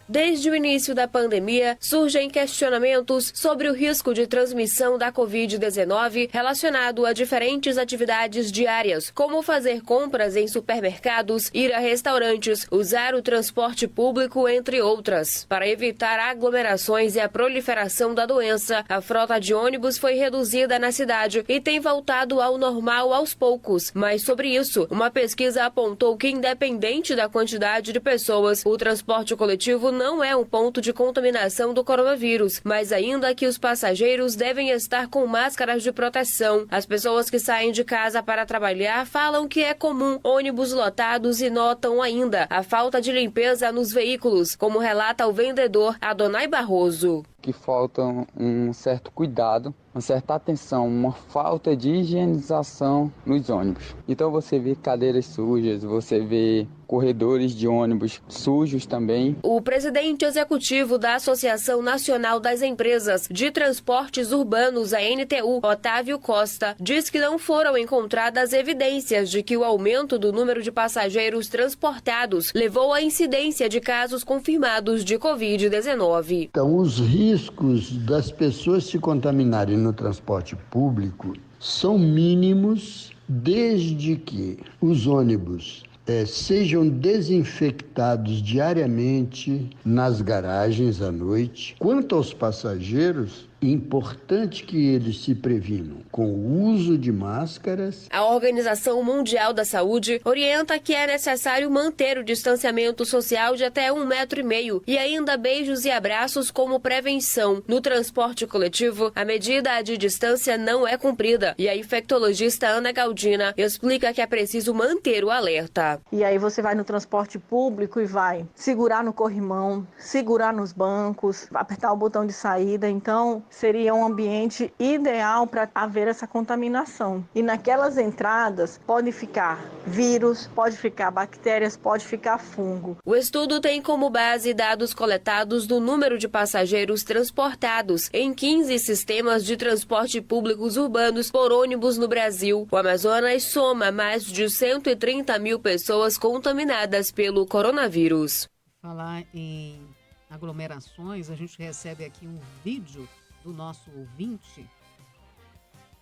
Desde o início da pandemia, surgem questionamentos sobre o risco de transmissão da Covid-19 relacionado a diferentes atividades diárias, como fazer compras em supermercados, ir a restaurantes, usar o transporte público, entre outras. Para evitar aglomerações e a proliferação da doença, a frota de ônibus foi reduzida na cidade e tem voltado ao normal aos poucos. Mas sobre isso, uma pesquisa apontou que, independente da quantidade de pessoas, o transporte coletivo não é um ponto de contaminação do coronavírus, mas ainda que os passageiros devem estar com máscaras de proteção. As pessoas que saem de casa para trabalhar falam que é comum ônibus lotados e notam ainda a falta de limpeza nos veículos, como relata o vendedor Adonai Barroso. Que falta um certo cuidado, uma certa atenção, uma falta de higienização nos ônibus. Então você vê cadeiras sujas, você vê corredores de ônibus sujos também. O presidente executivo da Associação Nacional das Empresas de Transportes Urbanos, a NTU, Otávio Costa, diz que não foram encontradas evidências de que o aumento do número de passageiros transportados levou à incidência de casos confirmados de Covid-19. Então, os riscos das pessoas se contaminarem no transporte público são mínimos desde que os ônibus sejam desinfectados diariamente nas garagens à noite. Quanto aos passageiros, é importante que eles se previnam com o uso de máscaras. A Organização Mundial da Saúde orienta que é necessário manter o distanciamento social de até 1,5 metro e ainda beijos e abraços como prevenção. No transporte coletivo, a medida de distância não é cumprida e a infectologista Ana Galdina explica que é preciso manter o alerta. E aí você vai no transporte público e vai segurar no corrimão, segurar nos bancos, apertar o botão de saída, então seria um ambiente ideal para haver essa contaminação. E naquelas entradas pode ficar vírus, pode ficar bactérias, pode ficar fungo. O estudo tem como base dados coletados do número de passageiros transportados em 15 sistemas de transporte públicos urbanos por ônibus no Brasil. O Amazonas soma mais de 130 mil pessoas contaminadas pelo coronavírus. Falar em aglomerações, a gente recebe aqui um vídeo do nosso ouvinte.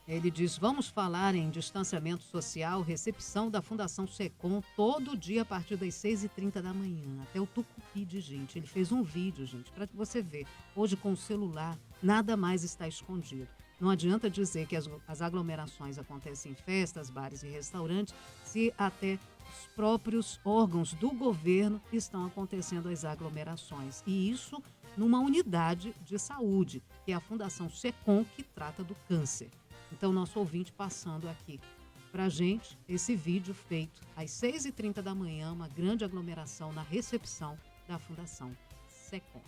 Ele diz: vamos falar em distanciamento social, recepção da Fundação Secom todo dia a partir das 6h30 da manhã, até o tucupi de gente. Ele fez um vídeo, gente, para você ver. Hoje com o celular, nada mais está escondido. Não adianta dizer que as aglomerações acontecem em festas, bares e restaurantes, se até os próprios órgãos do governo estão acontecendo as aglomerações. E isso numa unidade de saúde, que é a Fundação Secom, que trata do câncer. Então, nosso ouvinte passando aqui para a gente esse vídeo feito às 6h30 da manhã, uma grande aglomeração na recepção da Fundação Secom.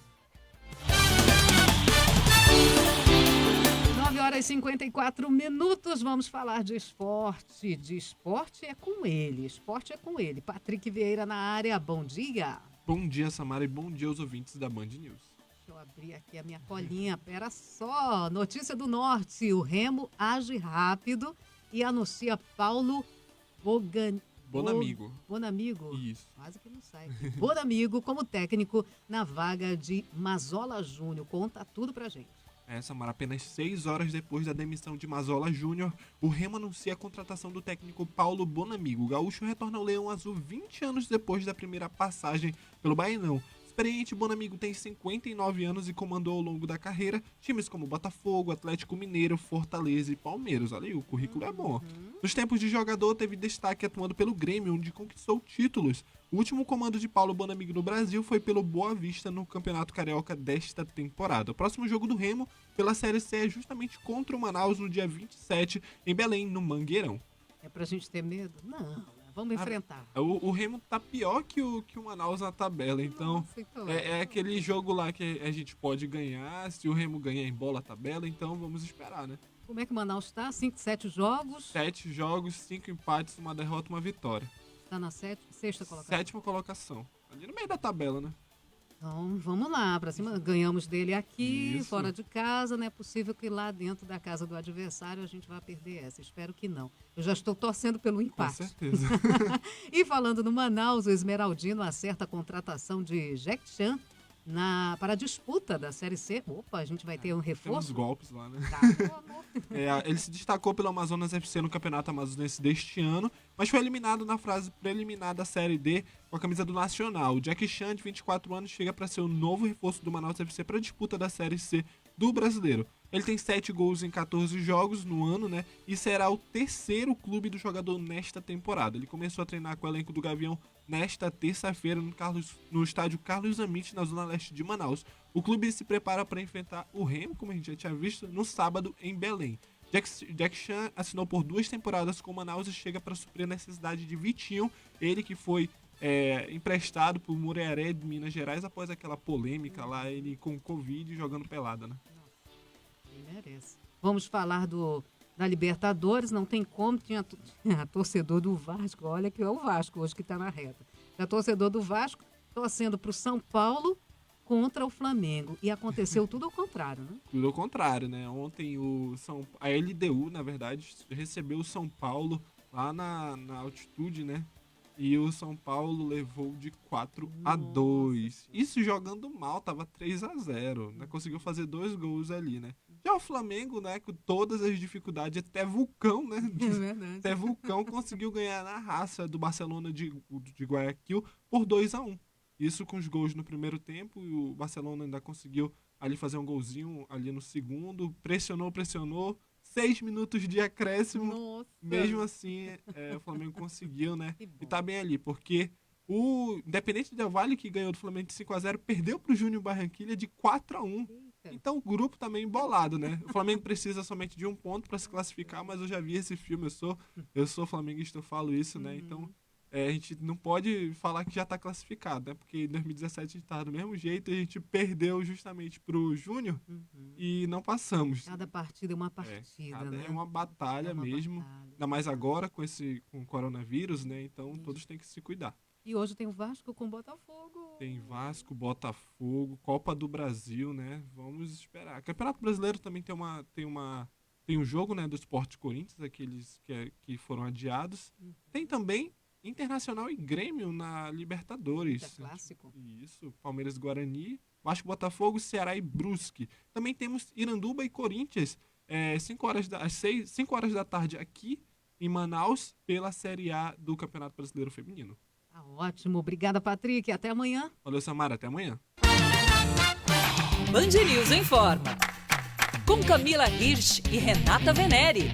9h54, vamos falar de esporte. De esporte é com ele, esporte é com ele. Patrick Vieira na área, bom dia. Bom dia, Samara, e bom dia aos ouvintes da Band News. Deixa eu abrir aqui a minha colinha, pera só. Notícia do Norte, o Remo age rápido e anuncia Paulo Bonamigo. Bonamigo? Isso. Quase que não sai. Bonamigo como técnico na vaga de Mazola Júnior. Conta tudo pra gente. Samara, apenas 6 horas depois da demissão de Mazola Júnior, o Remo anuncia a contratação do técnico Paulo Bonamigo. O gaúcho retorna ao Leão Azul 20 anos depois da primeira passagem pelo Baianão. Experiente, Bonamigo tem 59 anos e comandou ao longo da carreira times como Botafogo, Atlético Mineiro, Fortaleza e Palmeiras. Olha aí, o currículo é bom. Nos tempos de jogador, teve destaque atuando pelo Grêmio, onde conquistou títulos. O último comando de Paulo Bonamigo no Brasil foi pelo Boa Vista no Campeonato Carioca desta temporada. O próximo jogo do Remo pela Série C é justamente contra o Manaus no dia 27, em Belém, no Mangueirão. É pra gente ter medo? Não. Vamos enfrentar. O Remo tá pior que o Manaus na tabela, então é aquele jogo lá que a gente pode ganhar, se o Remo ganhar embola a tabela, então vamos esperar, né? Como é que o Manaus tá? 7 jogos? 7 jogos, 5 empates, uma derrota, uma vitória. Tá na sexta colocação? 7ª colocação, ali no meio da tabela, né? Então, vamos lá, pra cima. Ganhamos dele aqui, Isso. fora de casa. Não é possível que lá dentro da casa do adversário a gente vá perder essa. Espero que não. Eu já estou torcendo pelo empate. Com certeza. E falando no Manaus, o Esmeraldino acerta a contratação de Jack Chan para a disputa da Série C. Opa, a gente vai ter um reforço? Tem uns golpes lá, né? Ele se destacou pelo Amazonas FC no Campeonato Amazonense deste ano, mas foi eliminado na fase preliminar da Série D com a camisa do Nacional. O Jack Chan, de 24 anos, chega para ser o novo reforço do Manaus FC para a disputa da Série C do Brasileiro. Ele tem 7 gols em 14 jogos no ano, né? E será o 3º clube do jogador nesta temporada. Ele começou a treinar com o elenco do Gavião nesta terça-feira no estádio Carlos Amit, na zona leste de Manaus. O clube se prepara para enfrentar o Remo, como a gente já tinha visto, no sábado em Belém. Jack Chan assinou por 2 temporadas com o Manaus e chega para suprir a necessidade de Vitinho, ele que foi emprestado por Muriaré de Minas Gerais após aquela polêmica lá, ele com Covid jogando pelada, né? Ele merece. Vamos falar da Libertadores, não tem como, tinha torcedor do Vasco, olha que é o Vasco hoje que está na reta. A torcedor do Vasco torcendo para o São Paulo contra o Flamengo. E aconteceu tudo ao contrário, né? Tudo ao contrário, né? Ontem a LDU, na verdade, recebeu o São Paulo lá na altitude, né? E o São Paulo levou de 4-2. Isso jogando mal, tava 3-0. Né? Conseguiu fazer 2 gols ali, né? Já o Flamengo, né, com todas as dificuldades, até Vulcão, né? É verdade. Até Vulcão conseguiu ganhar na raça do Barcelona de Guayaquil por 2-1. Isso com os gols no primeiro tempo, e o Barcelona ainda conseguiu ali fazer um golzinho ali no segundo. Pressionou. 6 minutos de acréscimo. Nossa. Mesmo assim, o Flamengo conseguiu, né? E tá bem ali, porque o Independente Del Valle, que ganhou do Flamengo de 5-0, perdeu pro Júnior Barranquilla de 4-1. Então o grupo tá meio embolado, né? O Flamengo precisa somente de 1 ponto para se classificar, mas eu já vi esse filme, eu sou flamenguista, eu falo isso, né? Então a gente não pode falar que já tá classificado, né? Porque em 2017 a gente tava do mesmo jeito e a gente perdeu justamente pro Júnior e não passamos. Cada partida é uma partida, né? É uma batalha mesmo, ainda mais agora com o coronavírus, né? Então todos têm que se cuidar. E hoje tem o Vasco com o Botafogo. Tem Vasco, Botafogo, Copa do Brasil, né? Vamos esperar. Campeonato Brasileiro também tem um jogo, né, do Sport Corinthians, aqueles que foram adiados. Tem também Internacional e Grêmio na Libertadores. É clássico. Isso, Palmeiras e Guarani, Vasco, Botafogo, Ceará e Brusque. Também temos Iranduba e Corinthians, 5 horas da tarde aqui em Manaus, pela Série A do Campeonato Brasileiro Feminino. Tá ótimo. Obrigada, Patrick. Até amanhã. Valeu, Samara. Até amanhã. Band News informa. Com Camila Hirsch e Renata Venere.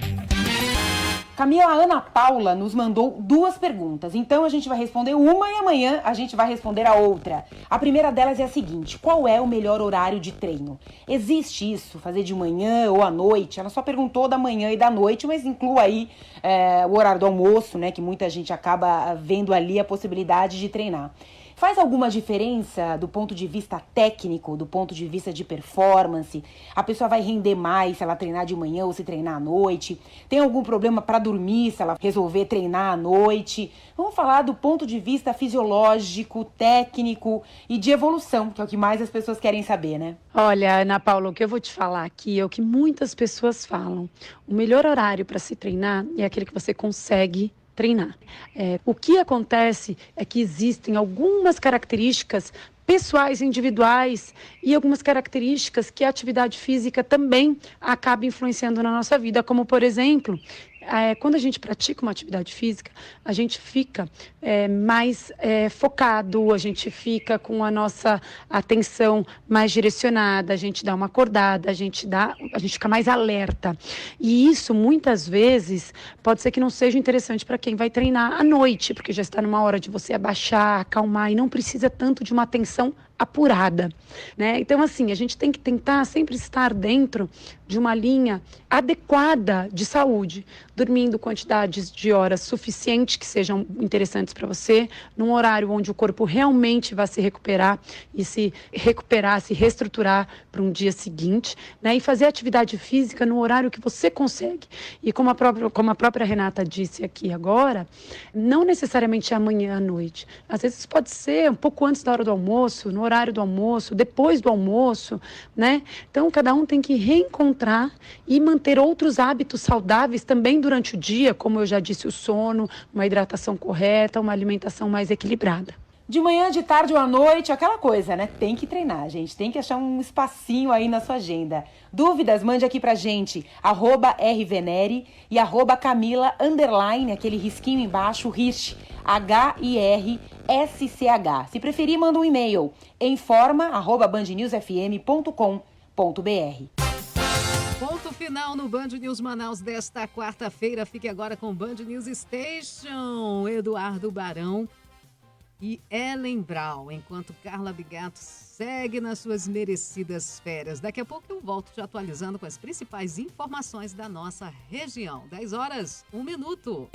Camila, a Ana Paula nos mandou 2 perguntas, então a gente vai responder uma e amanhã a gente vai responder a outra. A primeira delas é a seguinte: qual é o melhor horário de treino? Existe isso, fazer de manhã ou à noite? Ela só perguntou da manhã e da noite, mas inclui aí o horário do almoço, né, que muita gente acaba vendo ali a possibilidade de treinar. Faz alguma diferença do ponto de vista técnico, do ponto de vista de performance? A pessoa vai render mais se ela treinar de manhã ou se treinar à noite? Tem algum problema para dormir se ela resolver treinar à noite? Vamos falar do ponto de vista fisiológico, técnico e de evolução, que é o que mais as pessoas querem saber, né? Olha, Ana Paula, o que eu vou te falar aqui é o que muitas pessoas falam. O melhor horário para se treinar é aquele que você consegue treinar. O que acontece é que existem algumas características pessoais, individuais e algumas características que a atividade física também acaba influenciando na nossa vida, como, por exemplo, quando a gente pratica uma atividade física, a gente fica mais focado, a gente fica com a nossa atenção mais direcionada, a gente dá uma acordada, a gente fica mais alerta. E isso, muitas vezes, pode ser que não seja interessante para quem vai treinar à noite, porque já está numa hora de você abaixar, acalmar, e não precisa tanto de uma atenção apurada, né? Então, assim, a gente tem que tentar sempre estar dentro de uma linha adequada de saúde, dormindo quantidades de horas suficientes que sejam interessantes para você, num horário onde o corpo realmente vai se recuperar, se reestruturar para um dia seguinte, né? E fazer atividade física no horário que você consegue. E como a própria Renata disse aqui agora, não necessariamente amanhã à noite. Às vezes pode ser um pouco antes da hora do almoço, no horário do almoço, depois do almoço, né? Então, cada um tem que reencontrar e manter outros hábitos saudáveis também durante o dia, como eu já disse, o sono, uma hidratação correta, uma alimentação mais equilibrada. De manhã, de tarde ou à noite, aquela coisa, né? Tem que treinar, gente. Tem que achar um espacinho aí na sua agenda. Dúvidas? Mande aqui pra gente, @rvenere e @Camila_, aquele risquinho embaixo, Hirsch, HIRSCH. Se preferir, manda um e-mail, informa@bandnewsfm.com.br. Ponto final no Band News Manaus desta quarta-feira. Fique agora com Band News Station. Eduardo Barão e Ellen Brown, enquanto Carla Bigato segue nas suas merecidas férias. Daqui a pouco eu volto te atualizando com as principais informações da nossa região. 10 horas, 1 minuto.